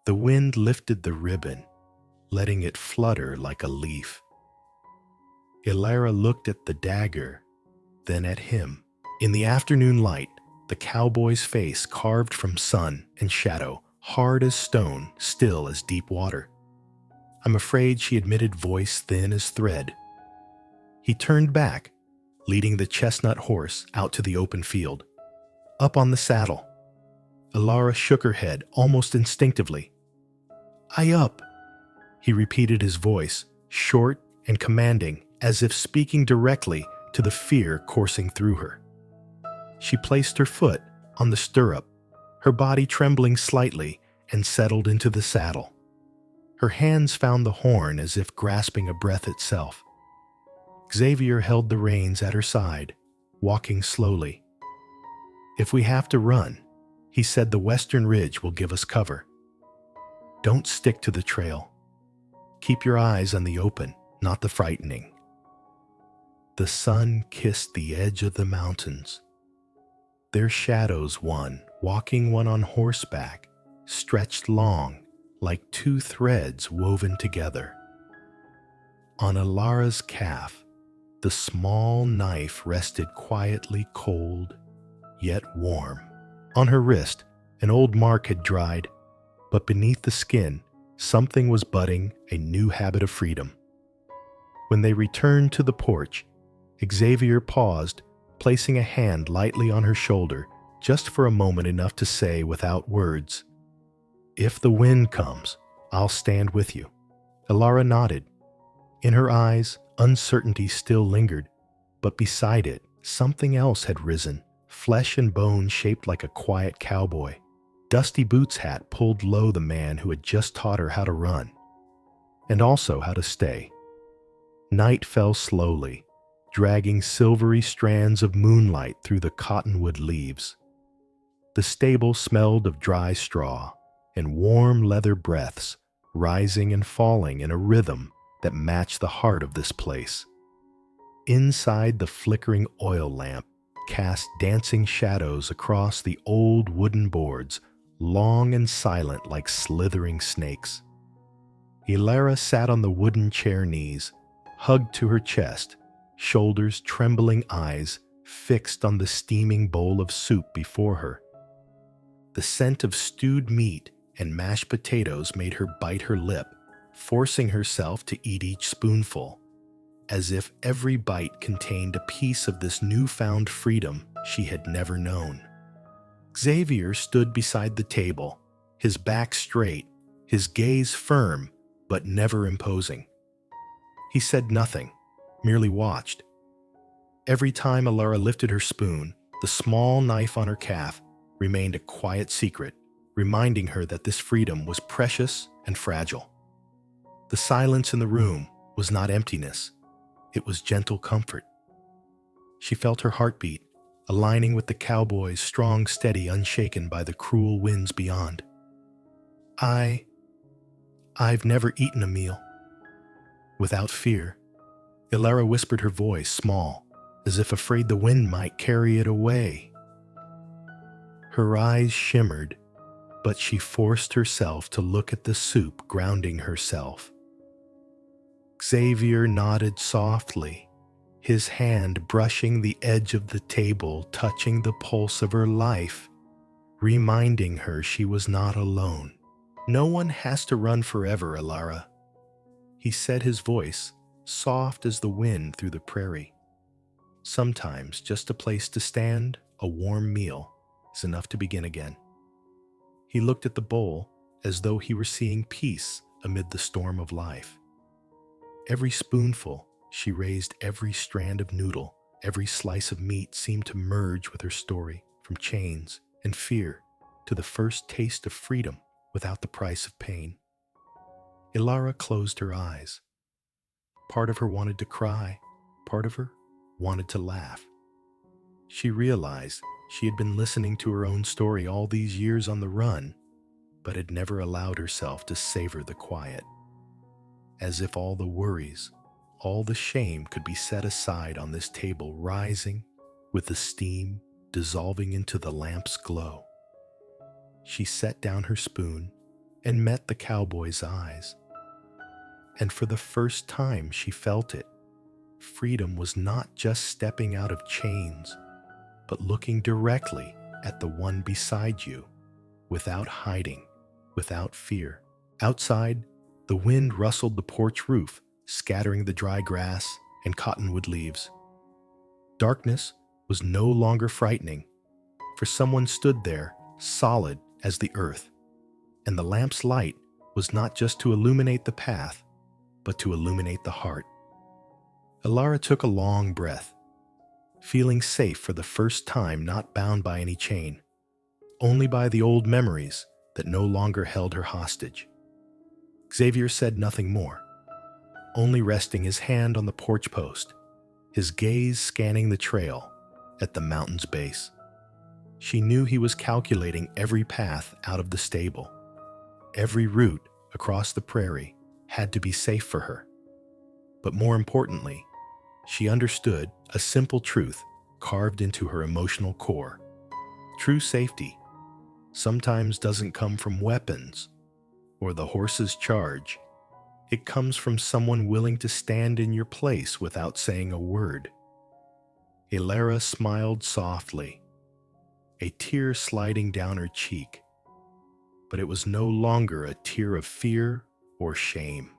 The wind lifted the ribbon, letting it flutter like a leaf. Alara looked at the dagger, then at him. In the afternoon light, the cowboy's face carved from sun and shadow, hard as stone, still as deep water. "I'm afraid," she admitted, voice thin as thread. He turned back, leading the chestnut horse out to the open field. Up on the saddle. Alara shook her head almost instinctively. "I up," he repeated, his voice short and commanding, as if speaking directly to the fear coursing through her. She placed her foot on the stirrup, her body trembling slightly, and settled into the saddle. Her hands found the horn as if grasping a breath itself. Xavier held the reins at her side, walking slowly. "If we have to run," he said, "the western ridge will give us cover. Don't stick to the trail. Keep your eyes on the open, not the frightening." The sun kissed the edge of the mountains. Their shadows, one on horseback, stretched long like two threads woven together. On Alara's calf, the small knife rested quietly, cold, yet warm. On her wrist, an old mark had dried, but beneath the skin, something was budding, a new habit of freedom. When they returned to the porch, Xavier paused, placing a hand lightly on her shoulder, just for a moment, enough to say without words, "If the wind comes, I'll stand with you." Alara nodded. In her eyes, uncertainty still lingered, but beside it, something else had risen, flesh and bone shaped like a quiet cowboy. Dusty Boots' hat pulled low the man who had just taught her how to run, and also how to stay. Night fell slowly, dragging silvery strands of moonlight through the cottonwood leaves. The stable smelled of dry straw and warm leather breaths, rising and falling in a rhythm that matched the heart of this place. Inside, the flickering oil lamp cast dancing shadows across the old wooden boards, long and silent like slithering snakes. Alara sat on the wooden chair knees, hugged to her chest, shoulders trembling, eyes fixed on the steaming bowl of soup before her. The scent of stewed meat and mashed potatoes made her bite her lip, forcing herself to eat each spoonful, as if every bite contained a piece of this newfound freedom she had never known. Xavier stood beside the table, his back straight, his gaze firm but never imposing. He said nothing, merely watched. Every time Alara lifted her spoon, the small knife on her calf remained a quiet secret, reminding her that this freedom was precious and fragile. The silence in the room was not emptiness, it was gentle comfort. She felt her heartbeat, aligning with the cowboy's, strong, steady, unshaken by the cruel winds beyond. I've never eaten a meal without fear." Alara whispered, her voice small, as if afraid the wind might carry it away. Her eyes shimmered, but she forced herself to look at the soup, grounding herself. Xavier nodded softly, his hand brushing the edge of the table, touching the pulse of her life, reminding her she was not alone. "No one has to run forever, Alara," he said, his voice soft as the wind through the prairie. "Sometimes just a place to stand, a warm meal, is enough to begin again." He looked at the bowl, as though he were seeing peace amid the storm of life. Every spoonful, she raised every strand of noodle, every slice of meat seemed to merge with her story, from chains and fear to the first taste of freedom without the price of pain. Ilara closed her eyes. Part of her wanted to cry, part of her wanted to laugh. She realized she had been listening to her own story all these years on the run, but had never allowed herself to savor the quiet. As if all the worries, all the shame could be set aside on this table, rising with the steam dissolving into the lamp's glow. She set down her spoon and met the cowboy's eyes. And for the first time she felt it. Freedom was not just stepping out of chains, but looking directly at the one beside you, without hiding, without fear. Outside, the wind rustled the porch roof, scattering the dry grass and cottonwood leaves. Darkness was no longer frightening, for someone stood there, solid as the earth, and the lamp's light was not just to illuminate the path, but to illuminate the heart. Ilara took a long breath, feeling safe for the first time, not bound by any chain, only by the old memories that no longer held her hostage. Xavier said nothing more, only resting his hand on the porch post, his gaze scanning the trail at the mountain's base. She knew he was calculating every path out of the stable. Every route across the prairie had to be safe for her. But more importantly, she understood a simple truth carved into her emotional core. True safety sometimes doesn't come from weapons or the horse's charge. It comes from someone willing to stand in your place without saying a word. Ilara smiled softly, a tear sliding down her cheek. But it was no longer a tear of fear or shame.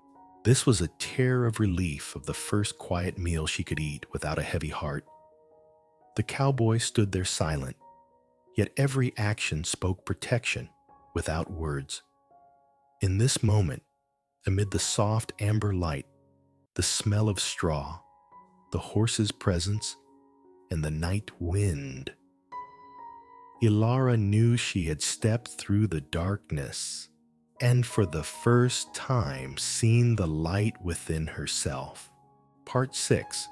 This was a tear of relief of the first quiet meal she could eat without a heavy heart. The cowboy stood there silent, yet every action spoke protection without words. In this moment, amid the soft amber light, the smell of straw, the horse's presence, and the night wind, Ilara knew she had stepped through the darkness and for the first time seen the light within herself. Part 6.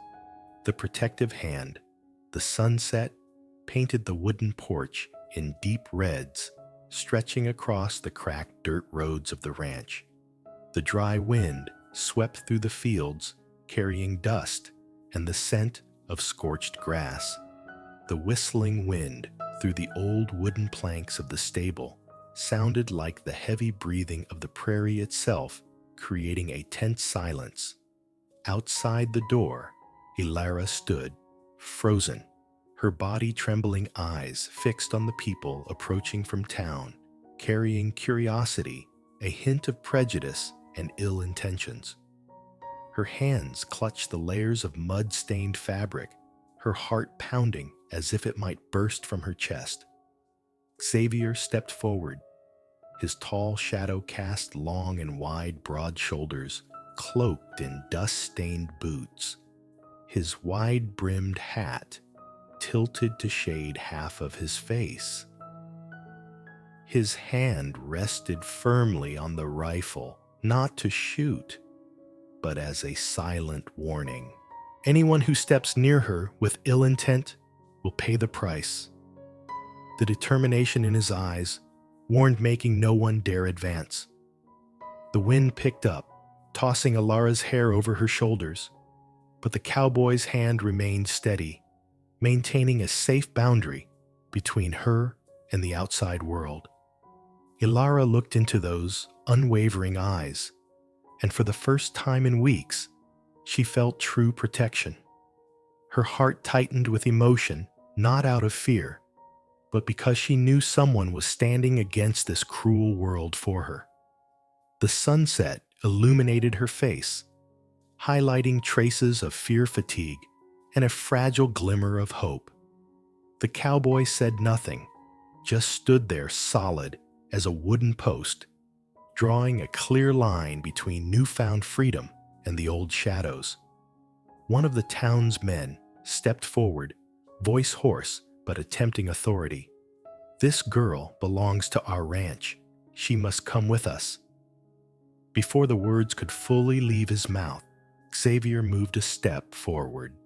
The protective hand. The sunset painted the wooden porch in deep reds, stretching across the cracked dirt roads of the ranch. The dry wind swept through the fields, carrying dust and the scent of scorched grass. The whistling wind through the old wooden planks of the stable sounded like the heavy breathing of the prairie itself, creating a tense silence. Outside the door, Ilara stood, frozen, her body trembling, eyes fixed on the people approaching from town, carrying curiosity, a hint of prejudice, and ill intentions. Her hands clutched the layers of mud-stained fabric, her heart pounding as if it might burst from her chest. Xavier stepped forward, his tall shadow cast long and wide, broad shoulders, cloaked in dust-stained boots. His wide-brimmed hat tilted to shade half of his face. His hand rested firmly on the rifle, not to shoot, but as a silent warning. Anyone who steps near her with ill intent will pay the price. The determination in his eyes warned, making no one dare advance. The wind picked up, tossing Ilara's hair over her shoulders, but the cowboy's hand remained steady, maintaining a safe boundary between her and the outside world. Ilara looked into those unwavering eyes, and for the first time in weeks, she felt true protection. Her heart tightened with emotion, not out of fear, but because she knew someone was standing against this cruel world for her. The sunset illuminated her face, highlighting traces of fear fatigue and a fragile glimmer of hope. The cowboy said nothing, just stood there solid as a wooden post, drawing a clear line between newfound freedom and the old shadows. One of the town's men stepped forward, voice hoarse but attempting authority. "This girl belongs to our ranch. She must come with us." Before the words could fully leave his mouth, Xavier moved a step forward,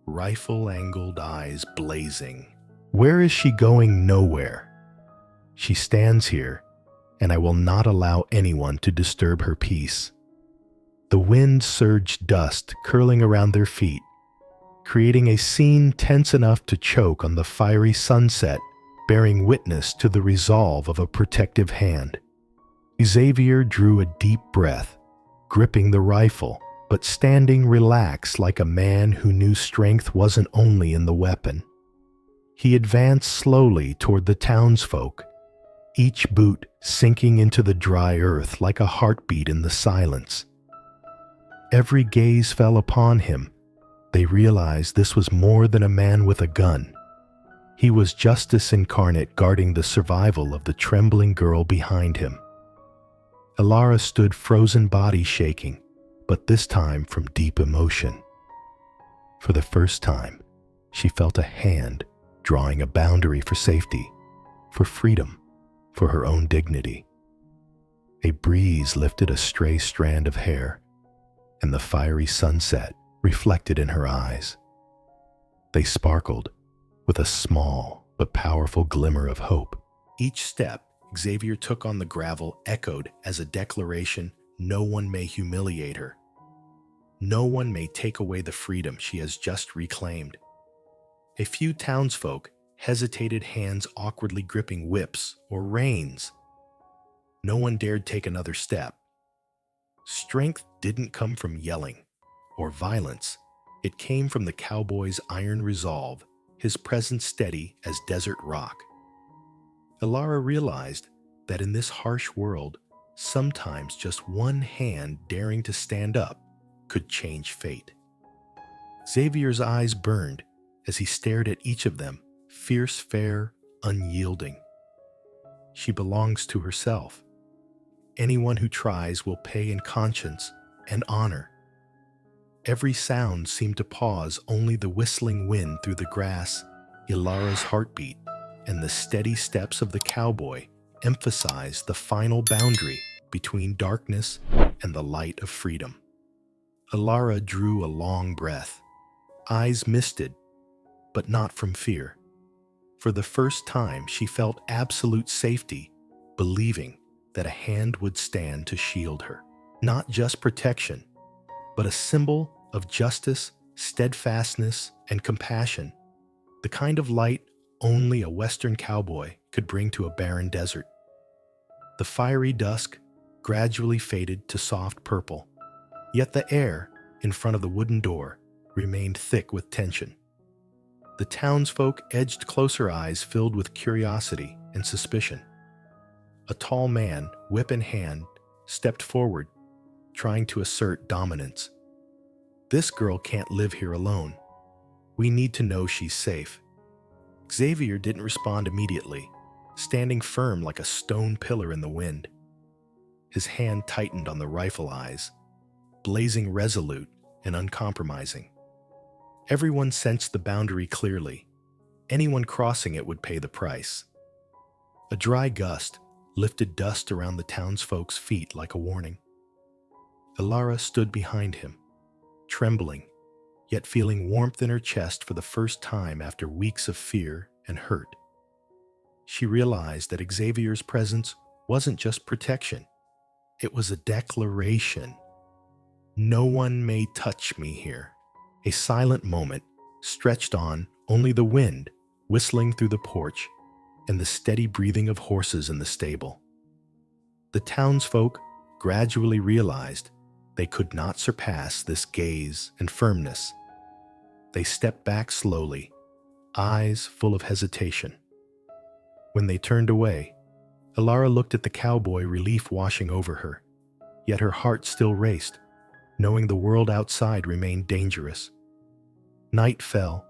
rifle-angled eyes blazing. "Where is she going? Nowhere. She stands here, and I will not allow anyone to disturb her peace." The wind surged dust curling around their feet, creating a scene tense enough to choke on the fiery sunset, bearing witness to the resolve of a protective hand. Xavier drew a deep breath, gripping the rifle, but standing relaxed like a man who knew strength wasn't only in the weapon. He advanced slowly toward the townsfolk, each boot sinking into the dry earth like a heartbeat in the silence. Every gaze fell upon him. They realized this was more than a man with a gun. He was justice incarnate, guarding the survival of the trembling girl behind him. Alara stood, frozen body shaking, but this time from deep emotion. For the first time, she felt a hand drawing a boundary for safety, for freedom, for her own dignity. A breeze lifted a stray strand of hair, and the fiery sunset reflected in her eyes. They sparkled with a small but powerful glimmer of hope. Each step Xavier took on the gravel echoed as a declaration: no one may humiliate her. No one may take away the freedom she has just reclaimed. A few townsfolk hesitated, hands awkwardly gripping whips or reins. No one dared take another step. Strength didn't come from yelling or violence. It came from the cowboy's iron resolve, his presence steady as desert rock. Alara realized that in this harsh world, sometimes just one hand daring to stand up could change fate. Xavier's eyes burned as he stared at each of them, fierce, fair, unyielding. She belongs to herself. Anyone who tries will pay in conscience and honor. Every sound seemed to pause, only the whistling wind through the grass, Ilara's heartbeat, and the steady steps of the cowboy emphasized the final boundary between darkness and the light of freedom. Alara drew a long breath, eyes misted, but not from fear. For the first time, she felt absolute safety, believing that a hand would stand to shield her. Not just protection, but a symbol of justice, steadfastness, and compassion, the kind of light only a Western cowboy could bring to a barren desert. The fiery dusk gradually faded to soft purple, yet the air in front of the wooden door remained thick with tension. The townsfolk edged closer, eyes filled with curiosity and suspicion. A tall man, whip in hand, stepped forward, trying to assert dominance. "This girl can't live here alone. We need to know she's safe." Xavier didn't respond immediately, standing firm like a stone pillar in the wind. His hand tightened on the rifle, eyes blazing resolute and uncompromising. Everyone sensed the boundary clearly. Anyone crossing it would pay the price. A dry gust lifted dust around the townsfolk's feet like a warning. Alara stood behind him, trembling, yet feeling warmth in her chest for the first time after weeks of fear and hurt. She realized that Xavier's presence wasn't just protection. It was a declaration. No one may touch me here. A silent moment stretched on, only the wind whistling through the porch and the steady breathing of horses in the stable. The townsfolk gradually realized they could not surpass this gaze and firmness. They stepped back slowly, eyes full of hesitation. When they turned away, Alara looked at the cowboy, relief washing over her, yet her heart still raced, knowing the world outside remained dangerous. Night fell,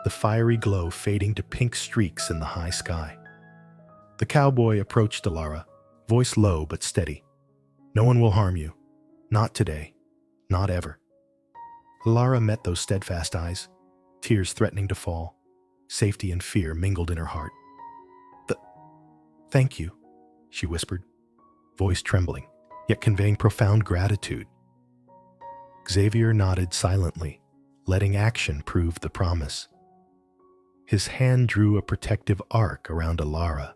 the fiery glow fading to pink streaks in the high sky. The cowboy approached Alara, voice low but steady. No one will harm you. Not today. Not ever. Alara met those steadfast eyes, tears threatening to fall. Safety and fear mingled in her heart. Thank you, she whispered, voice trembling, yet conveying profound gratitude. Xavier nodded silently, letting action prove the promise. His hand drew a protective arc around Alara,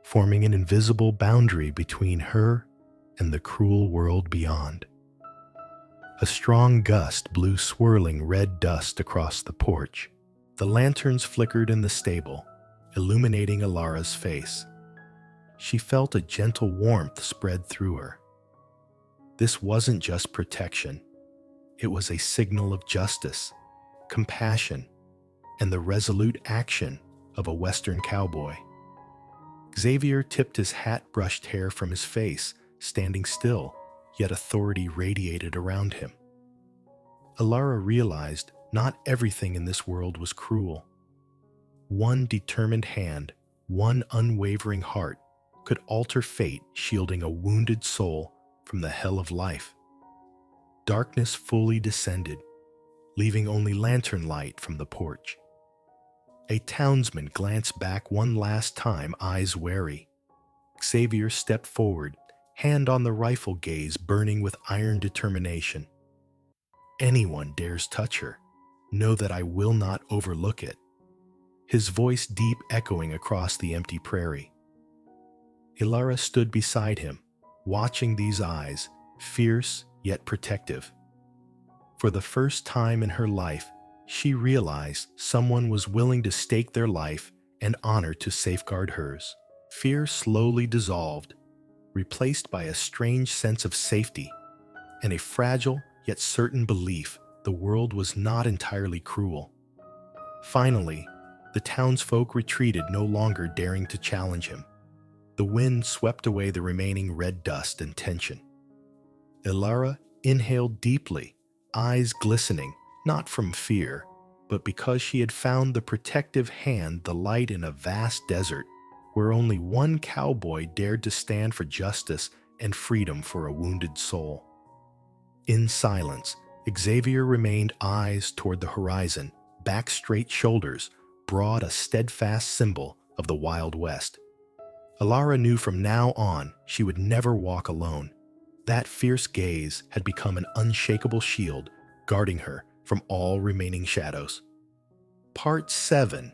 forming an invisible boundary between her and the cruel world beyond. A strong gust blew swirling red dust across the porch. The lanterns flickered in the stable, illuminating Alara's face. She felt a gentle warmth spread through her. This wasn't just protection. It was a signal of justice, compassion, and the resolute action of a Western cowboy. Xavier tipped his hat-brushed hair from his face, standing still, yet authority radiated around him. Alara realized not everything in this world was cruel. One determined hand, one unwavering heart, could alter fate, shielding a wounded soul from the hell of life. Darkness fully descended, leaving only lantern light from the porch. A townsman glanced back one last time, eyes wary. Xavier stepped forward, hand on the rifle gaze burning with iron determination. Anyone dares touch her, know that I will not overlook it. His voice deep echoing across the empty prairie. Alara stood beside him, watching these eyes, fierce yet protective. For the first time in her life, she realized someone was willing to stake their life and honor to safeguard hers. Fear slowly dissolved, replaced by a strange sense of safety and a fragile yet certain belief the world was not entirely cruel. Finally, the townsfolk retreated, no longer daring to challenge him. The wind swept away the remaining red dust and tension. Alara inhaled deeply, eyes glistening, not from fear, but because she had found the protective hand, the light in a vast desert, where only one cowboy dared to stand for justice and freedom for a wounded soul. In silence, Xavier remained eyes toward the horizon, back straight shoulders, broad, a steadfast symbol of the Wild West. Alara knew from now on she would never walk alone. That fierce gaze had become an unshakable shield, guarding her from all remaining shadows. Part 7.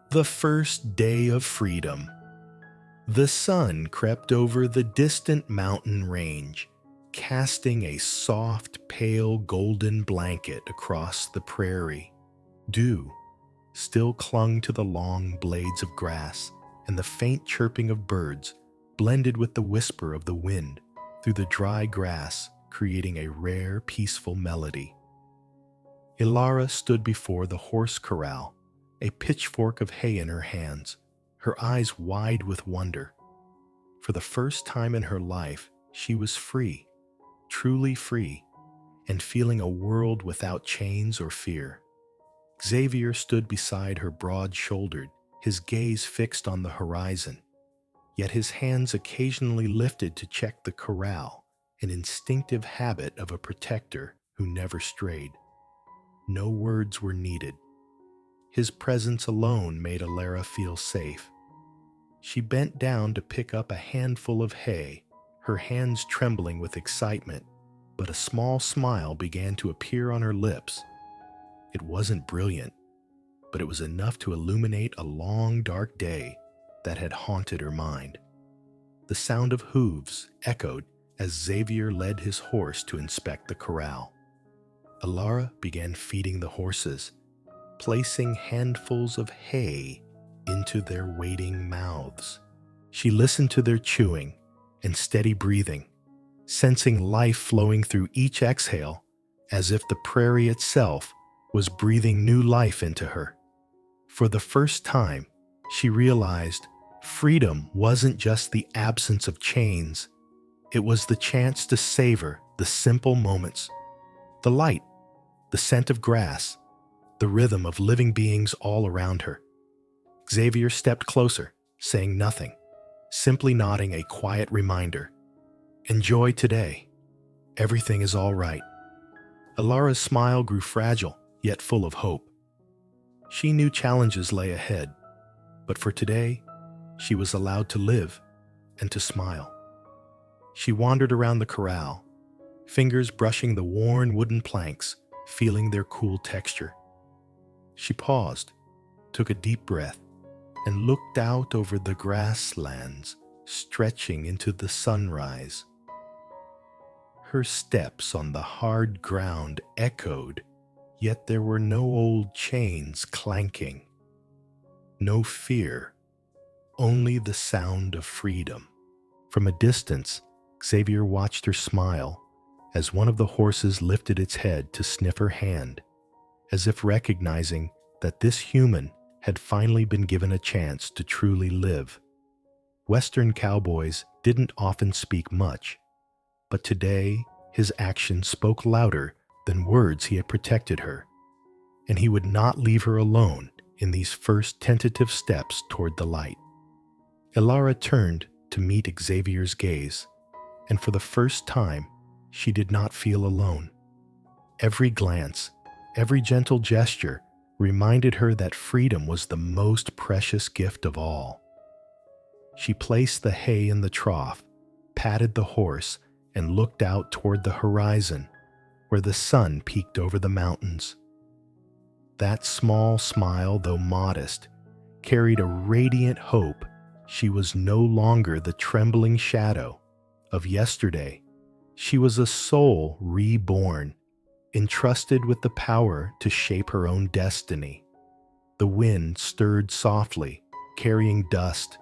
The First Day of Freedom. The sun crept over the distant mountain range, casting a soft, pale golden blanket across the prairie. Dew still clung to the long blades of grass, and the faint chirping of birds blended with the whisper of the wind through the dry grass, creating a rare, peaceful melody. Alara stood before the horse corral, a pitchfork of hay in her hands, her eyes wide with wonder. For the first time in her life, she was free, truly free, and feeling a world without chains or fear. Xavier stood beside her, broad-shouldered, his gaze fixed on the horizon, yet his hands occasionally lifted to check the corral, an instinctive habit of a protector who never strayed. No words were needed. His presence alone made Alara feel safe. She bent down to pick up a handful of hay, her hands trembling with excitement, but a small smile began to appear on her lips. It wasn't brilliant, but it was enough to illuminate a long, dark day that had haunted her mind. The sound of hooves echoed as Xavier led his horse to inspect the corral. Alara began feeding the horses, placing handfuls of hay into their waiting mouths. She listened to their chewing and steady breathing, sensing life flowing through each exhale as if the prairie itself was breathing new life into her. For the first time, she realized freedom wasn't just the absence of chains. It was the chance to savor the simple moments, the light, the scent of grass, the rhythm of living beings all around her. Xavier stepped closer, saying nothing, simply nodding a quiet reminder. Enjoy today. Everything is all right. Alara's smile grew fragile, yet full of hope. She knew challenges lay ahead, but for today, she was allowed to live and to smile. She wandered around the corral, fingers brushing the worn wooden planks, feeling their cool texture. She paused, took a deep breath, and looked out over the grasslands stretching into the sunrise. Her steps on the hard ground echoed, yet there were no old chains clanking. No fear, only the sound of freedom. From a distance, Xavier watched her smile as one of the horses lifted its head to sniff her hand, as if recognizing that this human had finally been given a chance to truly live. Western cowboys didn't often speak much, but today his actions spoke louder than words. He had protected her, and he would not leave her alone in these first tentative steps toward the light. Alara turned to meet Xavier's gaze, and for the first time, she did not feel alone. Every glance, every gentle gesture reminded her that freedom was the most precious gift of all. She placed the hay in the trough, patted the horse, and looked out toward the horizon, where the sun peeked over the mountains. That small smile, though modest, carried a radiant hope. She was no longer the trembling shadow of yesterday. She was a soul reborn, entrusted with the power to shape her own destiny. The wind stirred softly, carrying dust,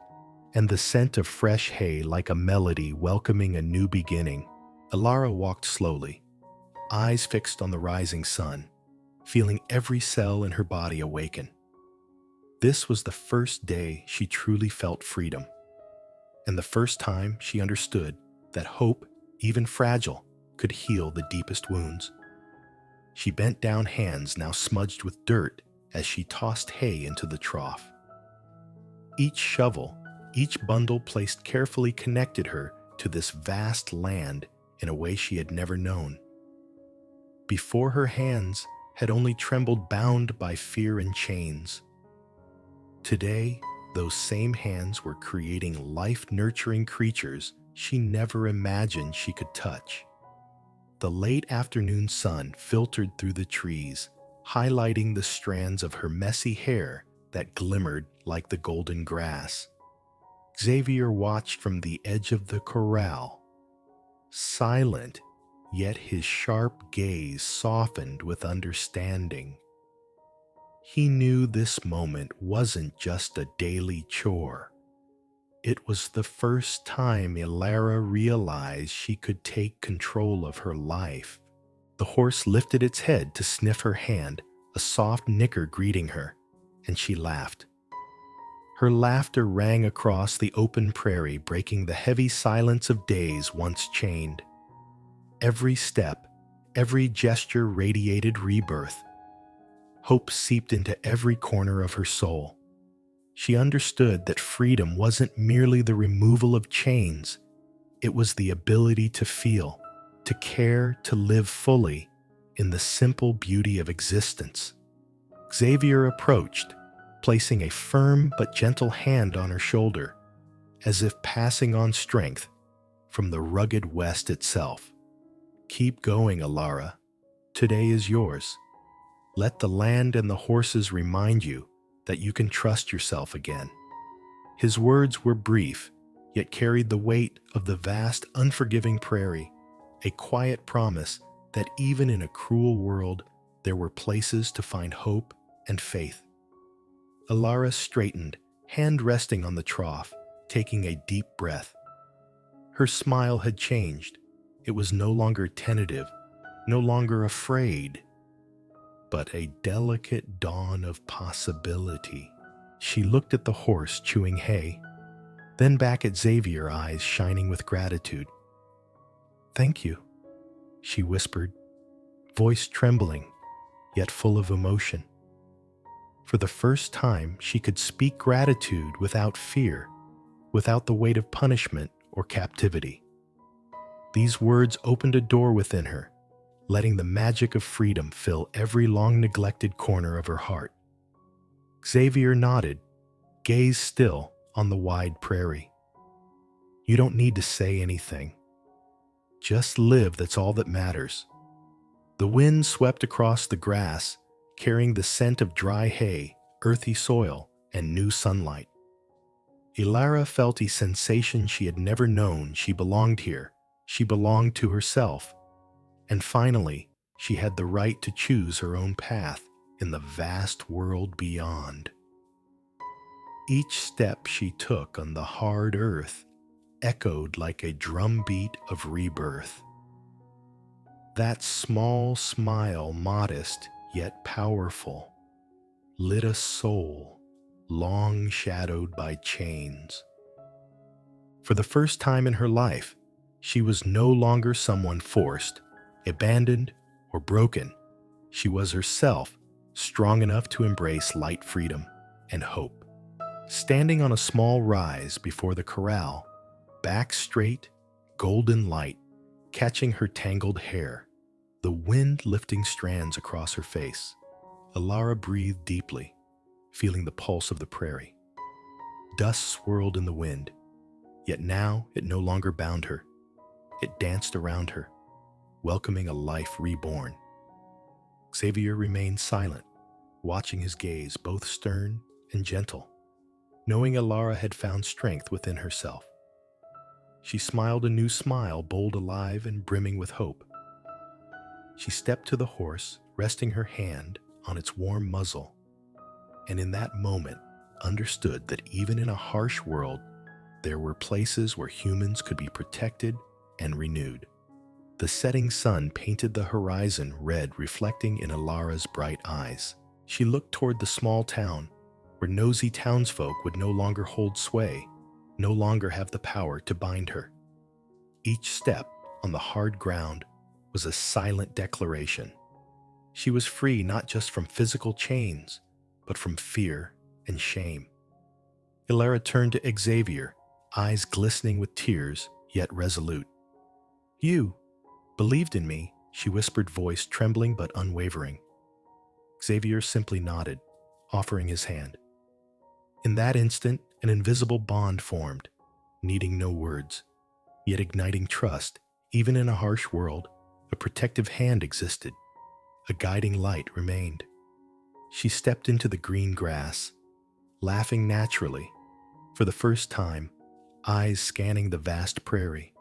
and the scent of fresh hay like a melody welcoming a new beginning. Alara walked slowly, eyes fixed on the rising sun, feeling every cell in her body awaken. This was the first day she truly felt freedom, and the first time she understood that hope, even fragile, could heal the deepest wounds. She bent down, hands now smudged with dirt, as she tossed hay into the trough. Each shovel, each bundle placed carefully connected her to this vast land in a way she had never known. Before, her hands had only trembled, bound by fear and chains. Today, those same hands were creating life-nurturing creatures she never imagined she could touch. The late afternoon sun filtered through the trees, highlighting the strands of her messy hair that glimmered like the golden grass. Xavier watched from the edge of the corral, silent, yet his sharp gaze softened with understanding. He knew this moment wasn't just a daily chore. It was the first time Alara realized she could take control of her life. The horse lifted its head to sniff her hand, a soft nicker greeting her, and she laughed. Her laughter rang across the open prairie, breaking the heavy silence of days once chained. Every step, every gesture radiated rebirth. Hope seeped into every corner of her soul. She understood that freedom wasn't merely the removal of chains. It was the ability to feel, to care, to live fully in the simple beauty of existence. Xavier approached, placing a firm but gentle hand on her shoulder, as if passing on strength from the rugged West itself. Keep going, Alara. Today is yours. Let the land and the horses remind you that you can trust yourself again. His words were brief, yet carried the weight of the vast, unforgiving prairie, a quiet promise that even in a cruel world, there were places to find hope and faith. Alara straightened, hand resting on the trough, taking a deep breath. Her smile had changed. It was no longer tentative, no longer afraid, but a delicate dawn of possibility. She looked at the horse chewing hay, then back at Xavier, eyes shining with gratitude. "Thank you," she whispered, voice trembling, yet full of emotion. For the first time, she could speak gratitude without fear, without the weight of punishment or captivity. These words opened a door within her, letting the magic of freedom fill every long-neglected corner of her heart. Xavier nodded, gazed still on the wide prairie. You don't need to say anything. Just live, that's all that matters. The wind swept across the grass, carrying the scent of dry hay, earthy soil, and new sunlight. Ilara felt a sensation she had never known. She belonged here. She belonged to herself. And finally, she had the right to choose her own path in the vast world beyond. Each step she took on the hard earth echoed like a drumbeat of rebirth. That small smile, modest yet powerful, lit a soul long shadowed by chains. For the first time in her life, she was no longer someone forced, abandoned, or broken. She was herself, strong enough to embrace light freedom and hope. Standing on a small rise before the corral, back straight, golden light catching her tangled hair, the wind lifting strands across her face, Ilara breathed deeply, feeling the pulse of the prairie. Dust swirled in the wind, yet now it no longer bound her. It danced around her, welcoming a life reborn. Xavier remained silent, watching his gaze both stern and gentle, knowing Ilara had found strength within herself. She smiled a new smile, bold, alive, and brimming with hope. She stepped to the horse, resting her hand on its warm muzzle, and in that moment understood that even in a harsh world, there were places where humans could be protected and renewed. The setting sun painted the horizon red, reflecting in Ilara's bright eyes. She looked toward the small town, where nosy townsfolk would no longer hold sway, no longer have the power to bind her. Each step on the hard ground was a silent declaration. She was free not just from physical chains, but from fear and shame. Ilara turned to Xavier, eyes glistening with tears, yet resolute. "You believed in me," she whispered, voice trembling but unwavering. Xavier simply nodded, offering his hand. In that instant, an invisible bond formed, needing no words, yet igniting trust. Even in a harsh world, a protective hand existed. A guiding light remained. She stepped into the green grass, laughing naturally, for the first time, eyes scanning the vast prairie.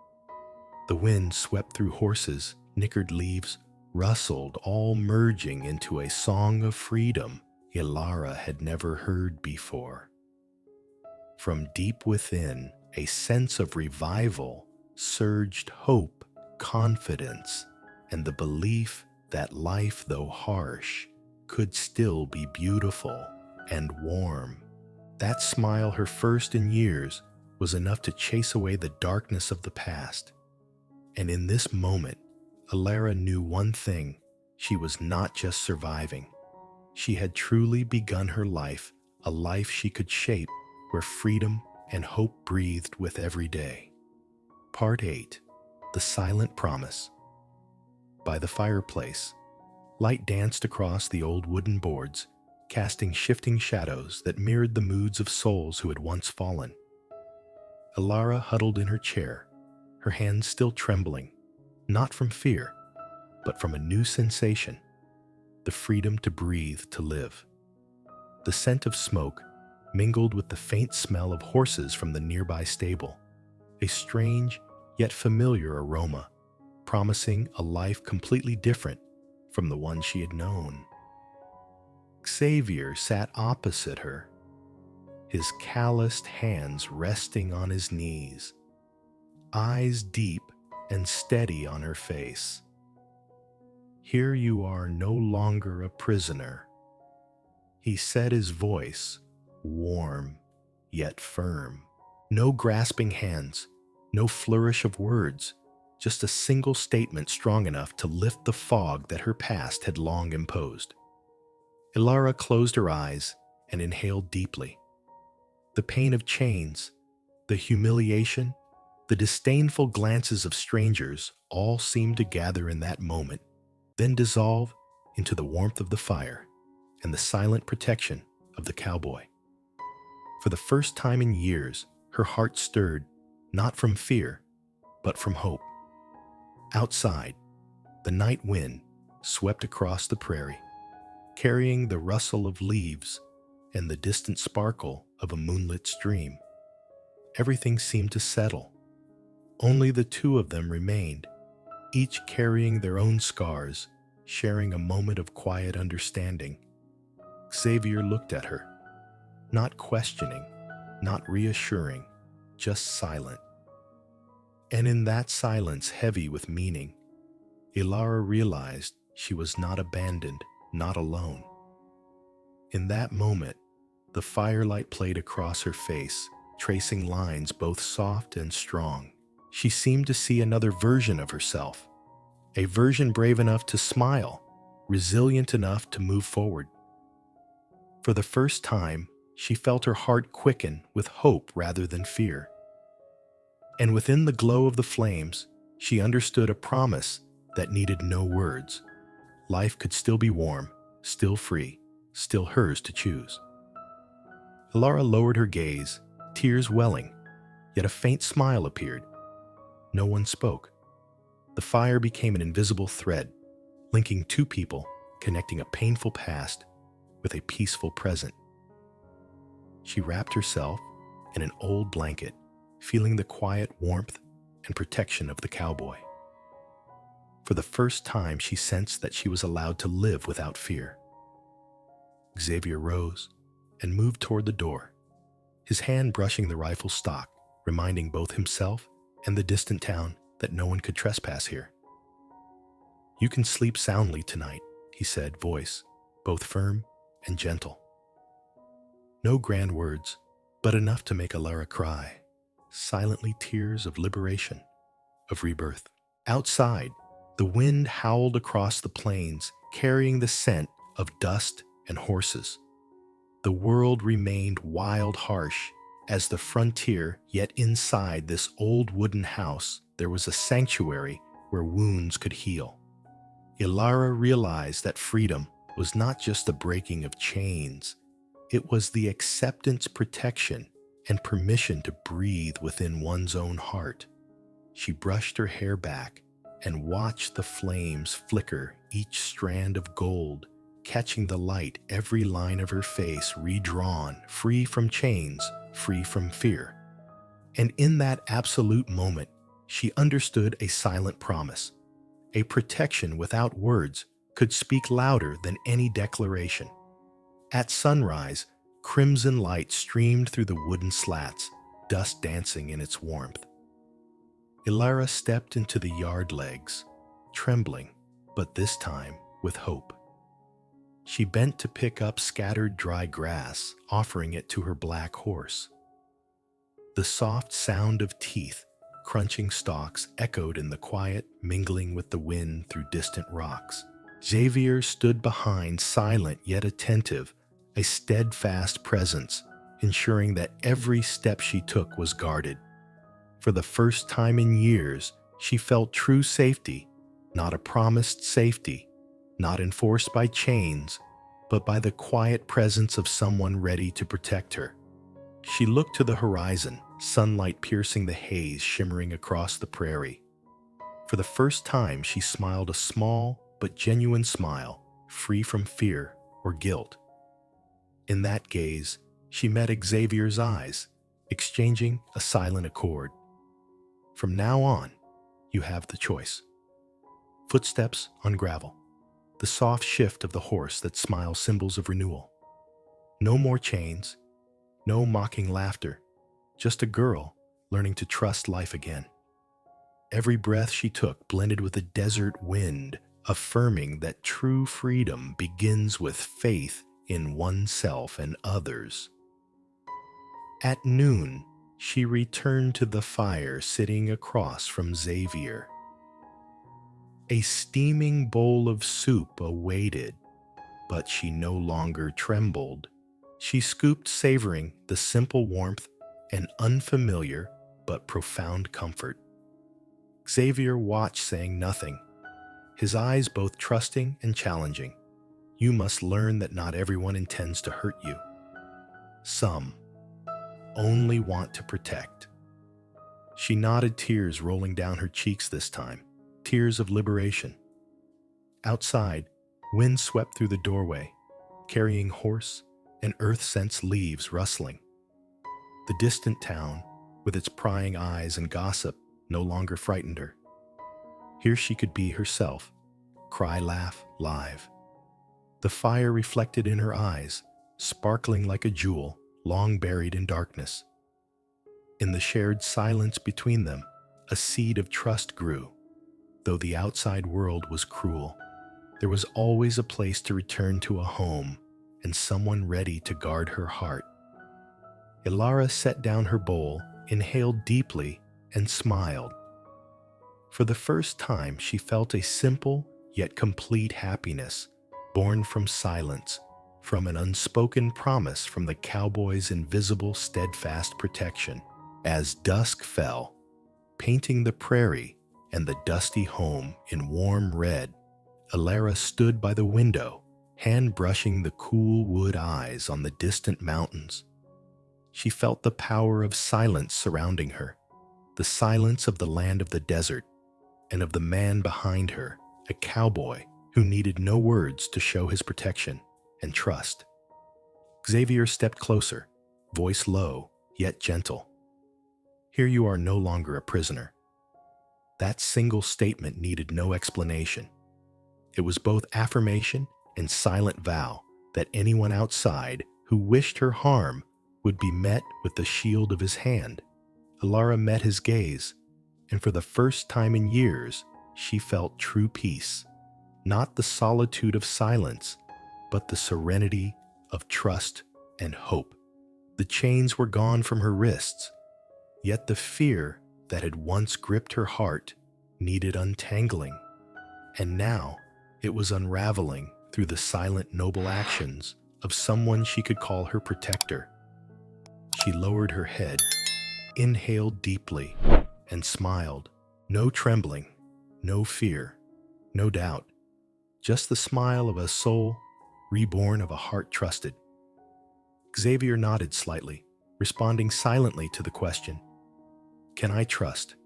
The wind swept through horses, nickered leaves, rustled, all merging into a song of freedom Ilara had never heard before. From deep within, a sense of revival surged, hope, confidence, and the belief that life, though harsh, could still be beautiful and warm. That smile, her first in years, was enough to chase away the darkness of the past. And in this moment, Ilara knew one thing: she was not just surviving. She had truly begun her life, a life she could shape, where freedom and hope breathed with every day. Part 8. The Silent Promise. By the fireplace, light danced across the old wooden boards, casting shifting shadows that mirrored the moods of souls who had once fallen. Ilara huddled in her chair, her hands still trembling, not from fear, but from a new sensation: the freedom to breathe, to live. The scent of smoke mingled with the faint smell of horses from the nearby stable, a strange yet familiar aroma, promising a life completely different from the one she had known. Xavier sat opposite her, his calloused hands resting on his knees, eyes deep and steady on her face. "Here you are no longer a prisoner," he said, his voice warm yet firm. No grasping hands, no flourish of words, just a single statement strong enough to lift the fog that her past had long imposed. Ilara closed her eyes and inhaled deeply. The pain of chains, the humiliation, The disdainful glances of strangers all seemed to gather in that moment, then dissolve into the warmth of the fire and the silent protection of the cowboy. For the first time in years, her heart stirred, not from fear, but from hope. Outside, the night wind swept across the prairie, carrying the rustle of leaves and the distant sparkle of a moonlit stream. Everything seemed to settle. Only the two of them remained, each carrying their own scars, sharing a moment of quiet understanding. Xavier looked at her, not questioning, not reassuring, just silent. And in that silence heavy with meaning, Ilara realized she was not abandoned, not alone. In that moment, the firelight played across her face, tracing lines both soft and strong. She seemed to see another version of herself, a version brave enough to smile, resilient enough to move forward. For the first time, she felt her heart quicken with hope rather than fear. And within the glow of the flames, she understood a promise that needed no words. Life could still be warm, still free, still hers to choose. Ilara lowered her gaze, tears welling, yet a faint smile appeared. No one spoke. The fire became an invisible thread, linking two people, connecting a painful past with a peaceful present. She wrapped herself in an old blanket, feeling the quiet warmth and protection of the cowboy. For the first time, she sensed that she was allowed to live without fear. Xavier rose and moved toward the door, his hand brushing the rifle stock, reminding both himself and the distant town that no one could trespass here. "You can sleep soundly tonight," he said, voice both firm and gentle. No grand words, but enough to make Ilara cry, silently tears of liberation, of rebirth. Outside, the wind howled across the plains, carrying the scent of dust and horses. The world remained wild harsh as the frontier, yet inside this old wooden house, there was a sanctuary where wounds could heal. Ilara realized that freedom was not just the breaking of chains, it was the acceptance, protection, and permission to breathe within one's own heart. She brushed her hair back and watched the flames flicker, each strand of gold, catching the light, every line of her face redrawn, free from chains, free from fear. And in that absolute moment, she understood a silent promise. A protection without words could speak louder than any declaration. At sunrise, crimson light streamed through the wooden slats, dust dancing in its warmth. Ilara stepped into the yard legs, trembling, but this time with hope. She bent to pick up scattered dry grass, offering it to her black horse. The soft sound of teeth crunching stalks echoed in the quiet, mingling with the wind through distant rocks. Xavier stood behind, silent yet attentive, a steadfast presence, ensuring that every step she took was guarded. For the first time in years, she felt true safety, not a promised safety, not enforced by chains, but by the quiet presence of someone ready to protect her. She looked to the horizon, sunlight piercing the haze shimmering across the prairie. For the first time, she smiled a small but genuine smile, free from fear or guilt. In that gaze, she met Xavier's eyes, exchanging a silent accord. From now on, you have the choice. Footsteps on gravel, the soft shift of the horse that smiles symbols of renewal. No more chains, no mocking laughter, just a girl learning to trust life again. Every breath she took blended with a desert wind, affirming that true freedom begins with faith in oneself and others. At noon, she returned to the fire sitting across from Xavier. A steaming bowl of soup awaited, but she no longer trembled. She scooped, savoring the simple warmth and unfamiliar but profound comfort. Xavier watched, saying nothing, his eyes both trusting and challenging. You must learn that not everyone intends to hurt you. Some only want to protect. She nodded, tears rolling down her cheeks this time, tears of liberation. Outside, wind swept through the doorway, carrying horse and earth-scent leaves rustling. The distant town, with its prying eyes and gossip, no longer frightened her. Here she could be herself, cry, laugh, live. The fire reflected in her eyes, sparkling like a jewel long buried in darkness. In the shared silence between them, a seed of trust grew. Though the outside world was cruel, there was always a place to return to, a home, and someone ready to guard her heart. Ilara set down her bowl, inhaled deeply, and smiled. For the first time, she felt a simple yet complete happiness, born from silence, from an unspoken promise from the cowboy's invisible, steadfast protection. As dusk fell, painting the prairie and the dusty home in warm red, Ilara stood by the window, hand brushing the cool wood eyes on the distant mountains. She felt the power of silence surrounding her, the silence of the land of the desert, and of the man behind her, a cowboy who needed no words to show his protection and trust. Xavier stepped closer, voice low yet gentle. Here you are no longer a prisoner. That single statement needed no explanation. It was both affirmation and silent vow that anyone outside who wished her harm would be met with the shield of his hand. Ilara met his gaze, and for the first time in years, she felt true peace. Not the solitude of silence, but the serenity of trust and hope. The chains were gone from her wrists, yet the fear that had once gripped her heart needed untangling, and now it was unraveling through the silent, noble actions of someone she could call her protector. She lowered her head, inhaled deeply, and smiled. No trembling, no fear, no doubt. Just the smile of a soul reborn, of a heart trusted. Xavier nodded slightly, responding silently to the question, "Can I trust?"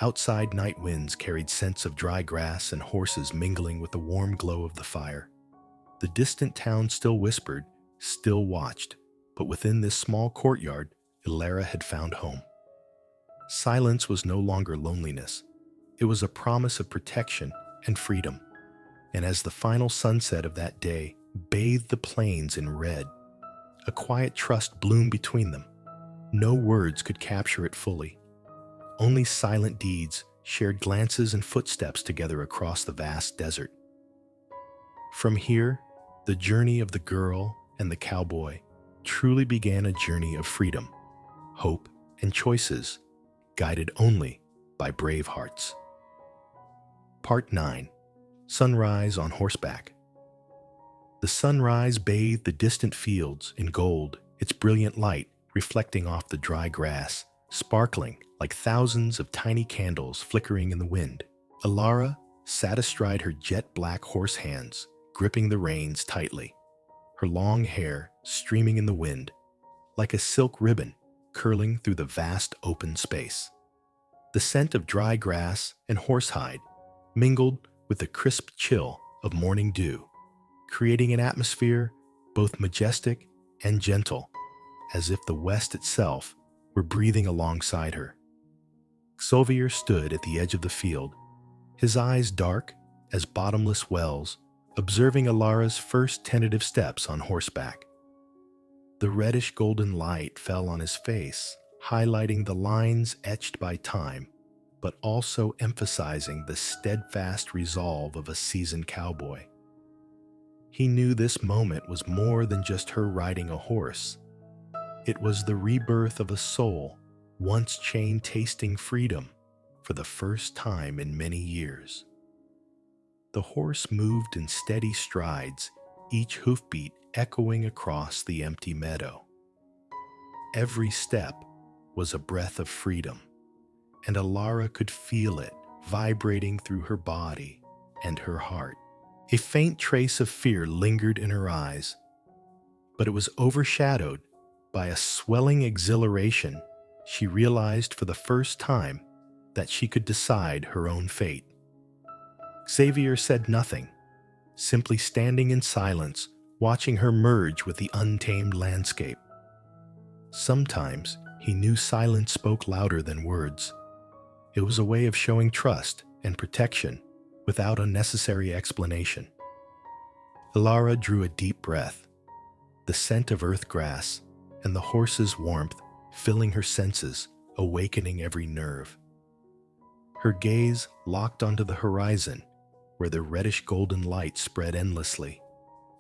Outside, night winds carried scents of dry grass and horses mingling with the warm glow of the fire. The distant town still whispered, still watched, but within this small courtyard, Ilara had found home. Silence was no longer loneliness. It was a promise of protection and freedom. And as the final sunset of that day bathed the plains in red, a quiet trust bloomed between them. No words could capture it fully. Only silent deeds shared glances and footsteps together across the vast desert. From here, the journey of the girl and the cowboy truly began, a journey of freedom, hope, and choices, guided only by brave hearts. Part 9. Sunrise on Horseback. The sunrise bathed the distant fields in gold, its brilliant light reflecting off the dry grass, sparkling like thousands of tiny candles flickering in the wind. Ilara sat astride her jet-black horse hands, gripping the reins tightly, her long hair streaming in the wind, like a silk ribbon curling through the vast open space. The scent of dry grass and horsehide mingled with the crisp chill of morning dew, creating an atmosphere both majestic and gentle, as if the West itself were breathing alongside her. Xavier stood at the edge of the field, his eyes dark as bottomless wells, observing Ilara's first tentative steps on horseback. The reddish golden light fell on his face, highlighting the lines etched by time, but also emphasizing the steadfast resolve of a seasoned cowboy. He knew this moment was more than just her riding a horse. It was the rebirth of a soul once chained, tasting freedom for the first time in many years. The horse moved in steady strides, each hoofbeat echoing across the empty meadow. Every step was a breath of freedom, and Alara could feel it vibrating through her body and her heart. A faint trace of fear lingered in her eyes, but it was overshadowed by a swelling exhilaration. She realized for the first time that she could decide her own fate. Xavier said nothing, simply standing in silence, watching her merge with the untamed landscape. Sometimes he knew silence spoke louder than words. It was a way of showing trust and protection without unnecessary explanation. Alara drew a deep breath, the scent of earth grass and the horse's warmth filling her senses, awakening every nerve. Her gaze locked onto the horizon, where the reddish golden light spread endlessly,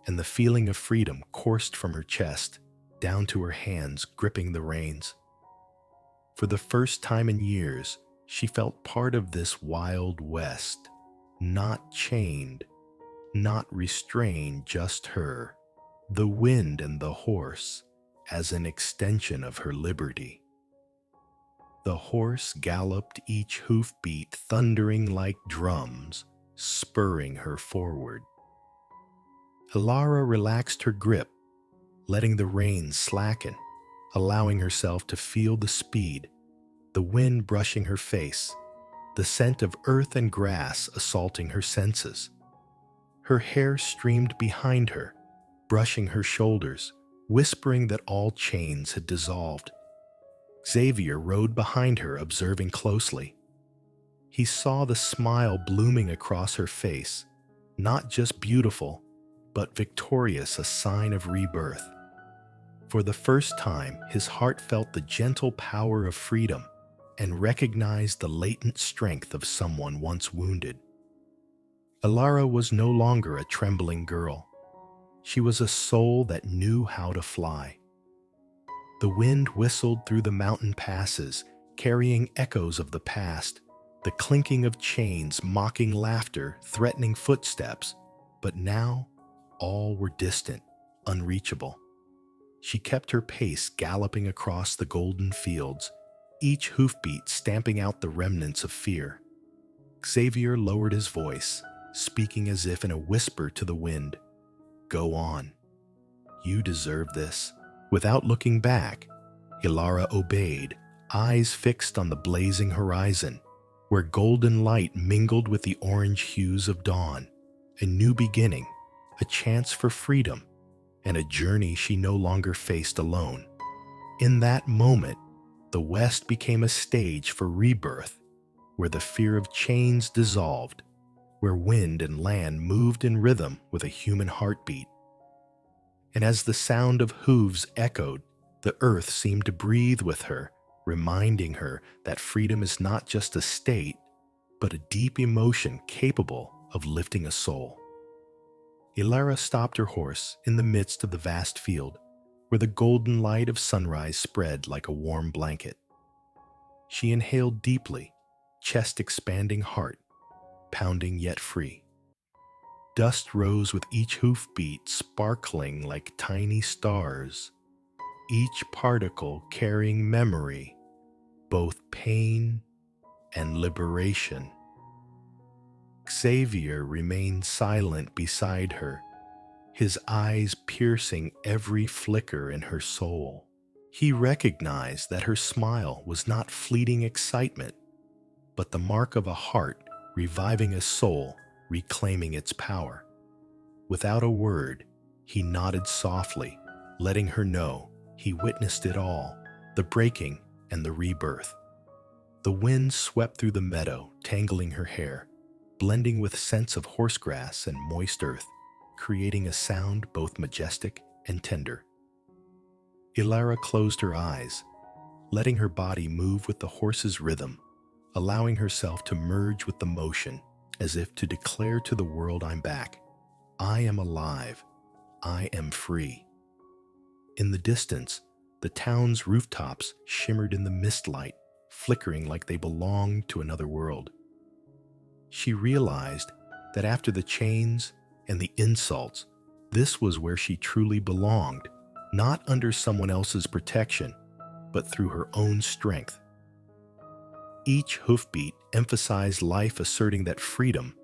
and the feeling of freedom coursed from her chest down to her hands gripping the reins. For the first time in years, she felt part of this wild west, not chained, not restrained, just her, the wind and the horse, as an extension of her liberty. The horse galloped, each hoofbeat thundering like drums, spurring her forward. Alara relaxed her grip, letting the reins slacken, allowing herself to feel the speed, the wind brushing her face, the scent of earth and grass assaulting her senses. Her hair streamed behind her, brushing her shoulders, whispering that all chains had dissolved. Xavier rode behind her, observing closely. He saw the smile blooming across her face, not just beautiful, but victorious, a sign of rebirth. For the first time, his heart felt the gentle power of freedom and recognized the latent strength of someone once wounded. Alara was no longer a trembling girl. She was a soul that knew how to fly. The wind whistled through the mountain passes, carrying echoes of the past, the clinking of chains, mocking laughter, threatening footsteps. But now, all were distant, unreachable. She kept her pace, galloping across the golden fields, each hoofbeat stamping out the remnants of fear. Xavier lowered his voice, speaking as if in a whisper to the wind. "Go on. You deserve this." Without looking back, Alara obeyed, eyes fixed on the blazing horizon, where golden light mingled with the orange hues of dawn. A new beginning, a chance for freedom, and a journey she no longer faced alone. In that moment, the West became a stage for rebirth, where the fear of chains dissolved, where wind and land moved in rhythm with a human heartbeat. And as the sound of hooves echoed, the earth seemed to breathe with her, reminding her that freedom is not just a state, but a deep emotion capable of lifting a soul. Alara stopped her horse in the midst of the vast field, where the golden light of sunrise spread like a warm blanket. She inhaled deeply, chest expanding, heart pounding yet free. Dust rose with each hoofbeat, sparkling like tiny stars, each particle carrying memory, both pain and liberation. Xavier remained silent beside her, his eyes piercing every flicker in her soul. He recognized that her smile was not fleeting excitement, but the mark of a heart reviving a soul, reclaiming its power. Without a word, he nodded softly, letting her know he witnessed it all, the breaking and the rebirth. The wind swept through the meadow, tangling her hair, blending with scents of horsegrass and moist earth, creating a sound both majestic and tender. Alara closed her eyes, letting her body move with the horse's rhythm, allowing herself to merge with the motion, as if to declare to the world, "I'm back. I am alive. I am free." In the distance, the town's rooftops shimmered in the mist light, flickering like they belonged to another world. She realized that after the chains and the insults, this was where she truly belonged, not under someone else's protection, but through her own strength. Each hoofbeat emphasized life, asserting that freedom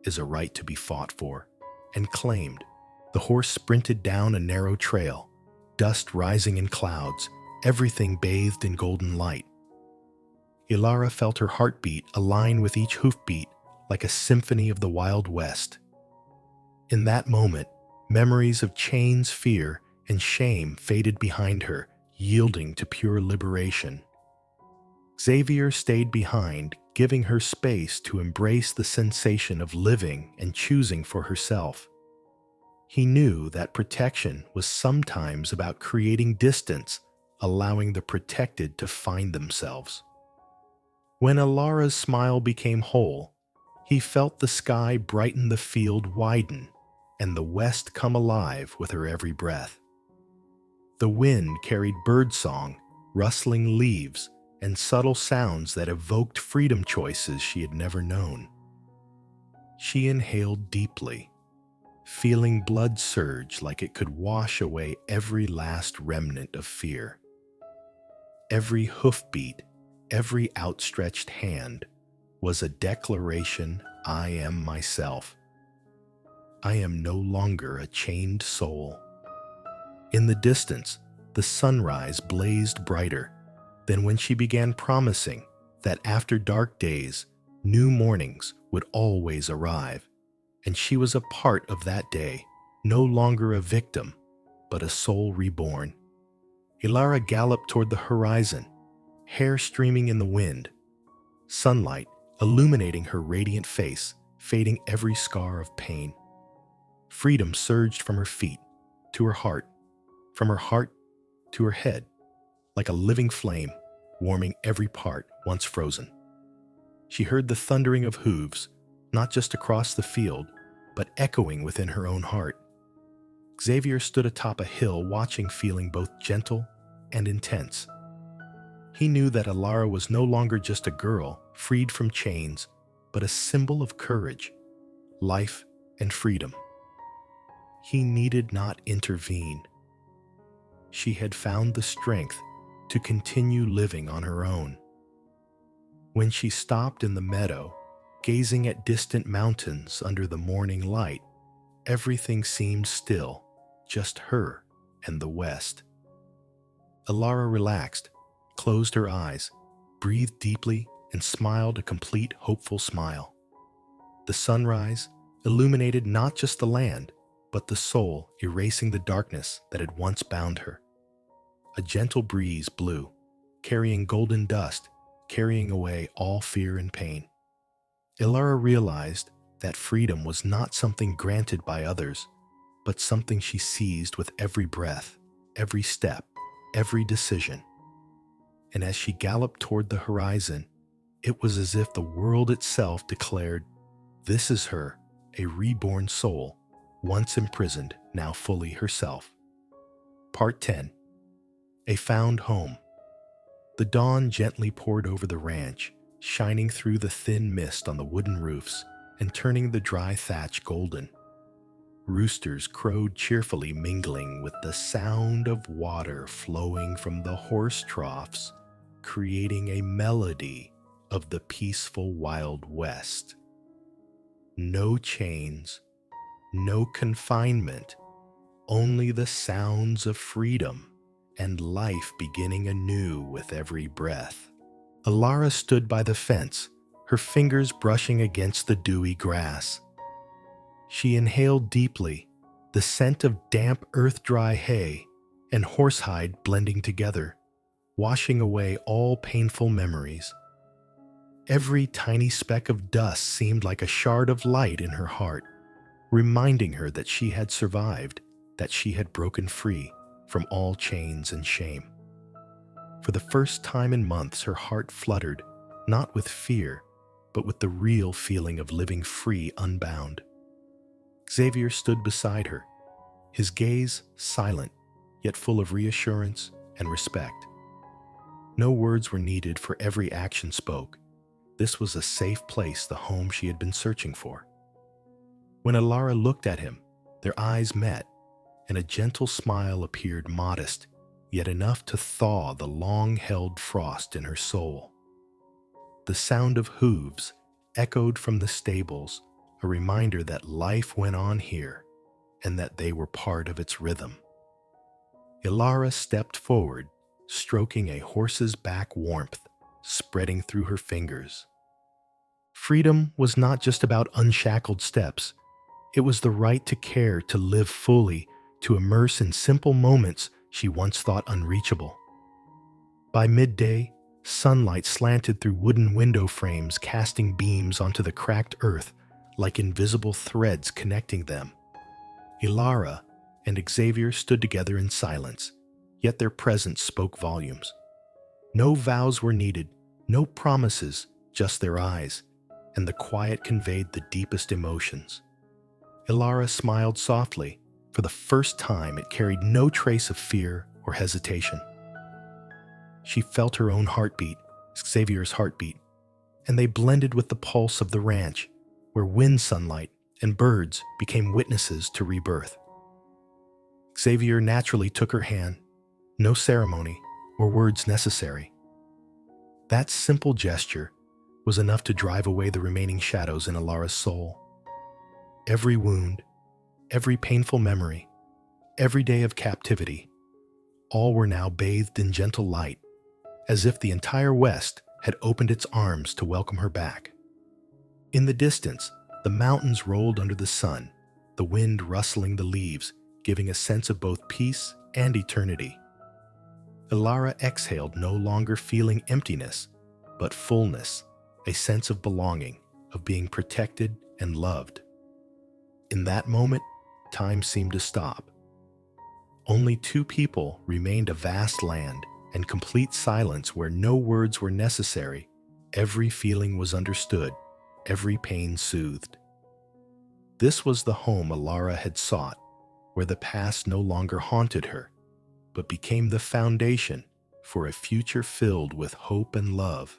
is a right to be fought for and claimed. The horse sprinted down a narrow trail, dust rising in clouds, everything bathed in golden light. Ilara felt her heartbeat align with each hoofbeat like a symphony of the Wild West. In that moment, memories of chains, fear, and shame faded behind her, yielding to pure liberation. Xavier stayed behind, giving her space to embrace the sensation of living and choosing for herself. He knew that protection was sometimes about creating distance, allowing the protected to find themselves. When Ilara's smile became whole, he felt the sky brighten, the field widen, and the west come alive with her every breath. The wind carried birdsong, rustling leaves, and subtle sounds that evoked freedom choices she had never known. She inhaled deeply, feeling blood surge like it could wash away every last remnant of fear. Every hoofbeat, every outstretched hand was a declaration: I am myself. I am no longer a chained soul. In the distance, the sunrise blazed brighter than when she began promising that after dark days, new mornings would always arrive, and she was a part of that day, no longer a victim, but a soul reborn. Ilara galloped toward the horizon, hair streaming in the wind, sunlight illuminating her radiant face, fading every scar of pain. Freedom surged from her feet to her heart, from her heart to her head, like a living flame, warming every part once frozen. She heard the thundering of hooves, not just across the field, but echoing within her own heart. Xavier stood atop a hill, watching, feeling both gentle and intense. He knew that Ilara was no longer just a girl freed from chains, but a symbol of courage, life, and freedom. He needed not intervene. She had found the strength to continue living on her own. When she stopped in the meadow, gazing at distant mountains under the morning light, everything seemed still, just her and the west. Ilara relaxed, closed her eyes, breathed deeply, and smiled a complete, hopeful smile. The sunrise illuminated not just the land, but the soul, erasing the darkness that had once bound her. A gentle breeze blew, carrying golden dust, carrying away all fear and pain. Ilara realized that freedom was not something granted by others, but something she seized with every breath, every step, every decision. And as she galloped toward the horizon, it was as if the world itself declared, "This is her, a reborn soul, once imprisoned, now fully herself." Part 10. A Found Home. The dawn gently poured over the ranch, shining through the thin mist on the wooden roofs and turning the dry thatch golden. Roosters crowed cheerfully, mingling with the sound of water flowing from the horse troughs, creating a melody of the peaceful Wild West. No chains, no confinement, only the sounds of freedom and life beginning anew with every breath. Ilara stood by the fence, her fingers brushing against the dewy grass. She inhaled deeply, the scent of damp earth-dry hay and horsehide blending together, washing away all painful memories. Every tiny speck of dust seemed like a shard of light in her heart, reminding her that she had survived, that she had broken free from all chains and shame. For the first time in months, her heart fluttered, not with fear, but with the real feeling of living free, unbound. Xavier stood beside her, his gaze silent, yet full of reassurance and respect. No words were needed, for every action spoke. This was a safe place, the home she had been searching for. When Ilara looked at him, their eyes met, and a gentle smile appeared, modest, yet enough to thaw the long-held frost in her soul. The sound of hooves echoed from the stables, a reminder that life went on here and that they were part of its rhythm. Ilara stepped forward, stroking a horse's back warmth spreading through her fingers. Freedom was not just about unshackled steps. It was the right to care, to live fully, to immerse in simple moments she once thought unreachable. By midday, sunlight slanted through wooden window frames, casting beams onto the cracked earth like invisible threads connecting them. Ilara and Xavier stood together in silence, yet their presence spoke volumes. No vows were needed, no promises, just their eyes, and the quiet conveyed the deepest emotions. Ilara smiled softly. For the first time, it carried no trace of fear or hesitation. She felt her own heartbeat, Xavier's heartbeat, and they blended with the pulse of the ranch, where wind sunlight and birds became witnesses to rebirth. Xavier naturally took her hand, no ceremony or words necessary. That simple gesture was enough to drive away the remaining shadows in Ilara's soul. Every wound, every painful memory, every day of captivity, all were now bathed in gentle light, as if the entire West had opened its arms to welcome her back. In the distance, the mountains rolled under the sun, the wind rustling the leaves, giving a sense of both peace and eternity. Ilara exhaled, no longer feeling emptiness, but fullness, a sense of belonging, of being protected and loved. In that moment, time seemed to stop. Only two people remained, a vast land and complete silence where no words were necessary. Every feeling was understood, every pain soothed. This was the home Ilara had sought, where the past no longer haunted her, but became the foundation for a future filled with hope and love.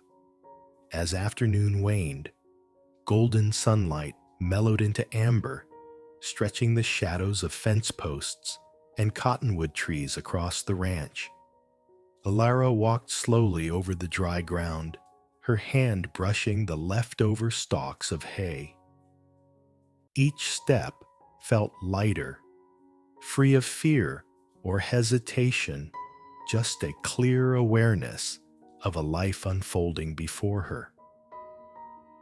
As afternoon waned, golden sunlight mellowed into amber, stretching the shadows of fence posts and cottonwood trees across the ranch. Ilara walked slowly over the dry ground, her hand brushing the leftover stalks of hay. Each step felt lighter, free of fear or hesitation, just a clear awareness of a life unfolding before her.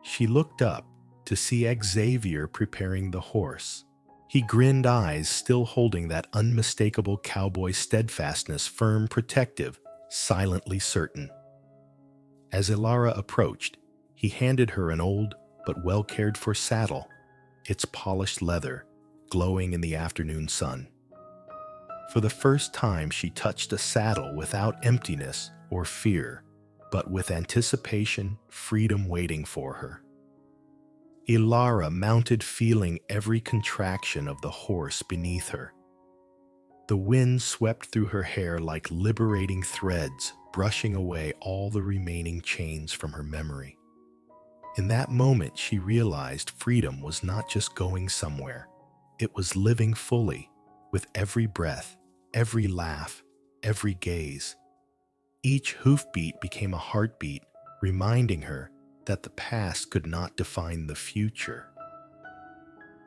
She looked up to see Xavier preparing the horse. He grinned, eyes still holding that unmistakable cowboy steadfastness, firm, protective, silently certain. As Ilara approached, he handed her an old but well-cared-for saddle, its polished leather glowing in the afternoon sun. For the first time, she touched a saddle without emptiness or fear, but with anticipation, freedom waiting for her. Ilara mounted, feeling every contraction of the horse beneath her. The wind swept through her hair like liberating threads, brushing away all the remaining chains from her memory. In that moment, she realized freedom was not just going somewhere. It was living fully, with every breath, every laugh, every gaze. Each hoofbeat became a heartbeat, reminding her that the past could not define the future.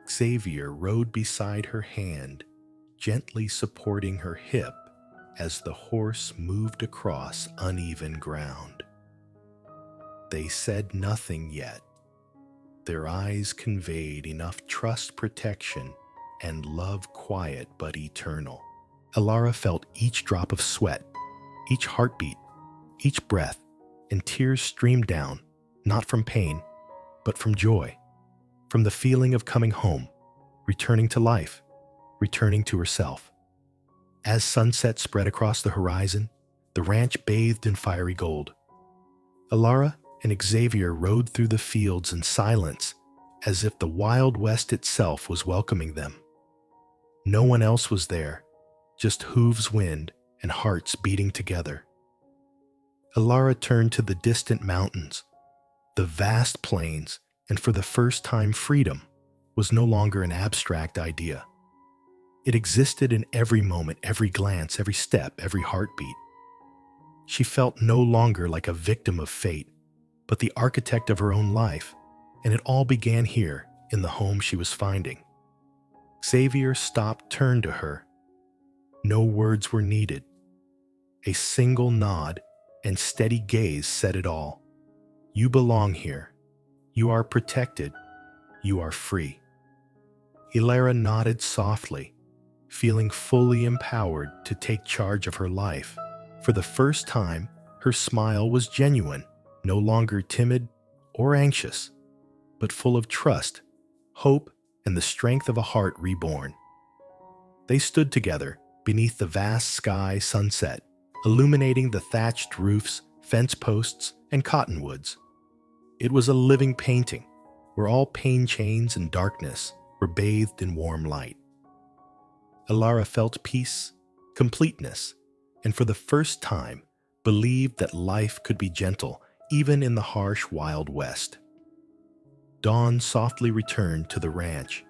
Xavier rode beside her hand, gently supporting her hip as the horse moved across uneven ground. They said nothing yet. Their eyes conveyed enough trust, protection, and love, quiet but eternal. Ilara felt each drop of sweat, each heartbeat, each breath, and tears streamed down, not from pain, but from joy, from the feeling of coming home, returning to life, returning to herself. As sunset spread across the horizon, the ranch bathed in fiery gold. Ilara and Xavier rode through the fields in silence, as if the Wild West itself was welcoming them. No one else was there, just hooves, wind, and hearts beating together. Ilara turned to the distant mountains, the vast plains, and for the first time freedom was no longer an abstract idea. It existed in every moment, every glance, every step, every heartbeat. She felt no longer like a victim of fate, but the architect of her own life, and it all began here, in the home she was finding. Xavier stopped, turned to her. No words were needed. A single nod and steady gaze said it all. You belong here. You are protected. You are free. Ilara nodded softly, feeling fully empowered to take charge of her life. For the first time, her smile was genuine, no longer timid or anxious, but full of trust, hope, and the strength of a heart reborn. They stood together beneath the vast sky sunset, illuminating the thatched roofs, fence posts, and cottonwoods. It was a living painting, where all pain chains and darkness were bathed in warm light. Ilara felt peace, completeness, and for the first time believed that life could be gentle even in the harsh Wild West. Dawn softly returned to the ranch,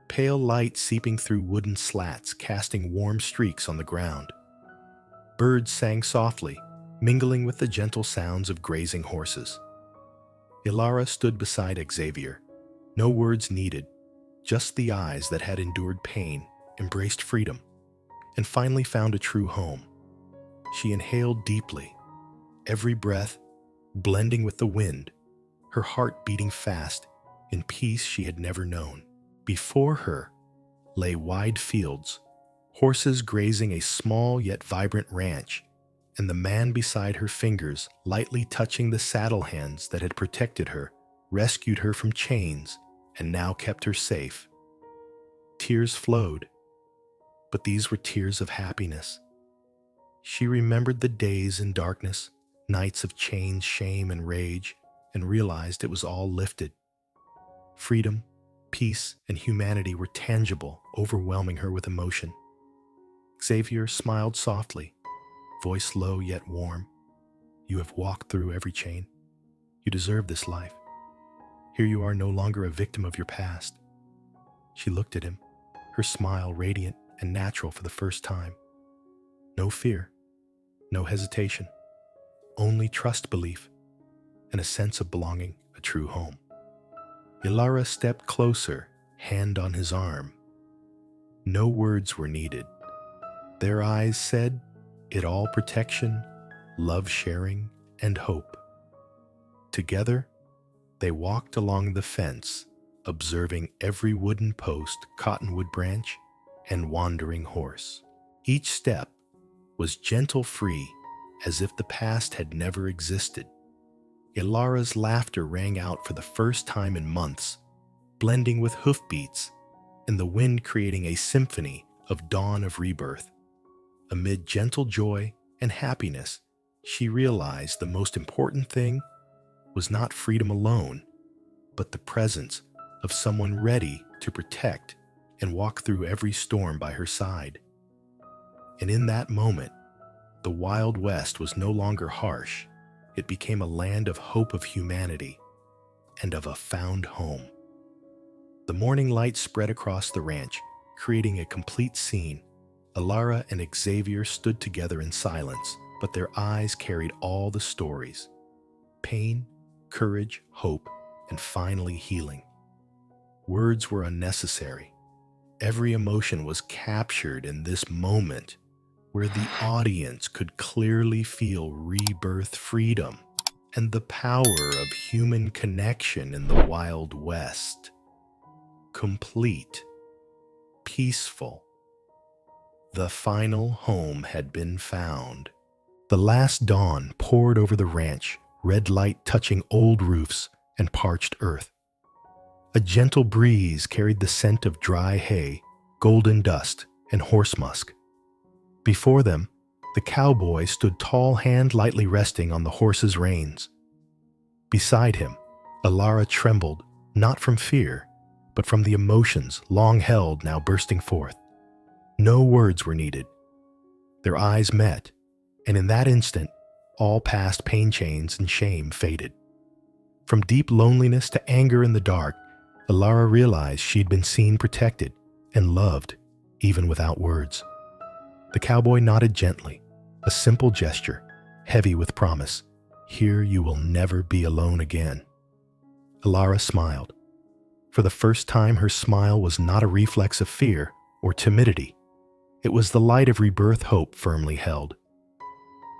pale light seeping through wooden slats, casting warm streaks on the ground. Birds sang softly, mingling with the gentle sounds of grazing horses. Ilara stood beside Xavier, no words needed, just the eyes that had endured pain, embraced freedom, and finally found a true home. She inhaled deeply, every breath blending with the wind, her heart beating fast in peace she had never known. Before her lay wide fields, horses grazing a small yet vibrant ranch, and the man beside her, fingers lightly touching the saddle hands that had protected her, rescued her from chains, and now kept her safe. Tears flowed, but these were tears of happiness. She remembered the days in darkness, nights of chains, shame, and rage, and realized it was all lifted. Freedom, peace, and humanity were tangible, overwhelming her with emotion. Xavier smiled softly, voice low yet warm. You have walked through every chain. You deserve this life. Here you are, no longer a victim of your past. She looked at him, her smile radiant and natural for the first time. No fear, no hesitation, only trust, belief, and a sense of belonging, a true home. Ilara stepped closer, hand on his arm. No words were needed. Their eyes said it all: protection, love sharing, and hope. Together, they walked along the fence, observing every wooden post, cottonwood branch, and wandering horse. Each step was gentle, free, as if the past had never existed. Ilara's laughter rang out for the first time in months, blending with hoofbeats, and the wind creating a symphony of dawn of rebirth. Amid gentle joy and happiness, she realized the most important thing was not freedom alone, but the presence of someone ready to protect and walk through every storm by her side. And in that moment, the Wild West was no longer harsh. It became a land of hope, of humanity, and of a found home. The morning light spread across the ranch, creating a complete scene. Ilara and Xavier stood together in silence, but their eyes carried all the stories: pain, courage, hope, and finally healing. Words were unnecessary. Every emotion was captured in this moment, where the audience could clearly feel rebirth, freedom, and the power of human connection in the Wild West. Complete, peaceful. The final home had been found. The last dawn poured over the ranch, red light touching old roofs and parched earth. A gentle breeze carried the scent of dry hay, golden dust, and horse musk. Before them, the cowboy stood tall, hand lightly resting on the horse's reins. Beside him, Ilara trembled, not from fear, but from the emotions long held now bursting forth. No words were needed. Their eyes met, and in that instant, all past pain chains and shame faded. From deep loneliness to anger in the dark, Ilara realized she'd been seen, protected, and loved. even without words. The cowboy nodded gently, a simple gesture, heavy with promise. Here you will never be alone again. Alara smiled. For the first time, her smile was not a reflex of fear or timidity. It was the light of rebirth hope firmly held.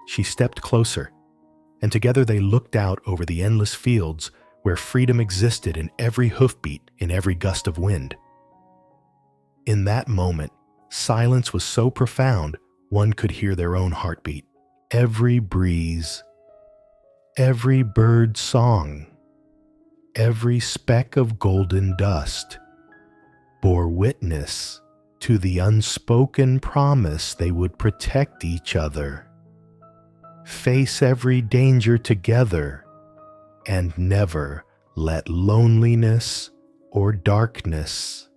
She stepped closer, and together they looked out over the endless fields where freedom existed in every hoofbeat, in every gust of wind. In that moment, silence was so profound one could hear their own heartbeat. Every breeze, every bird song, every speck of golden dust bore witness to the unspoken promise they would protect each other, face every danger together, and never let loneliness or darkness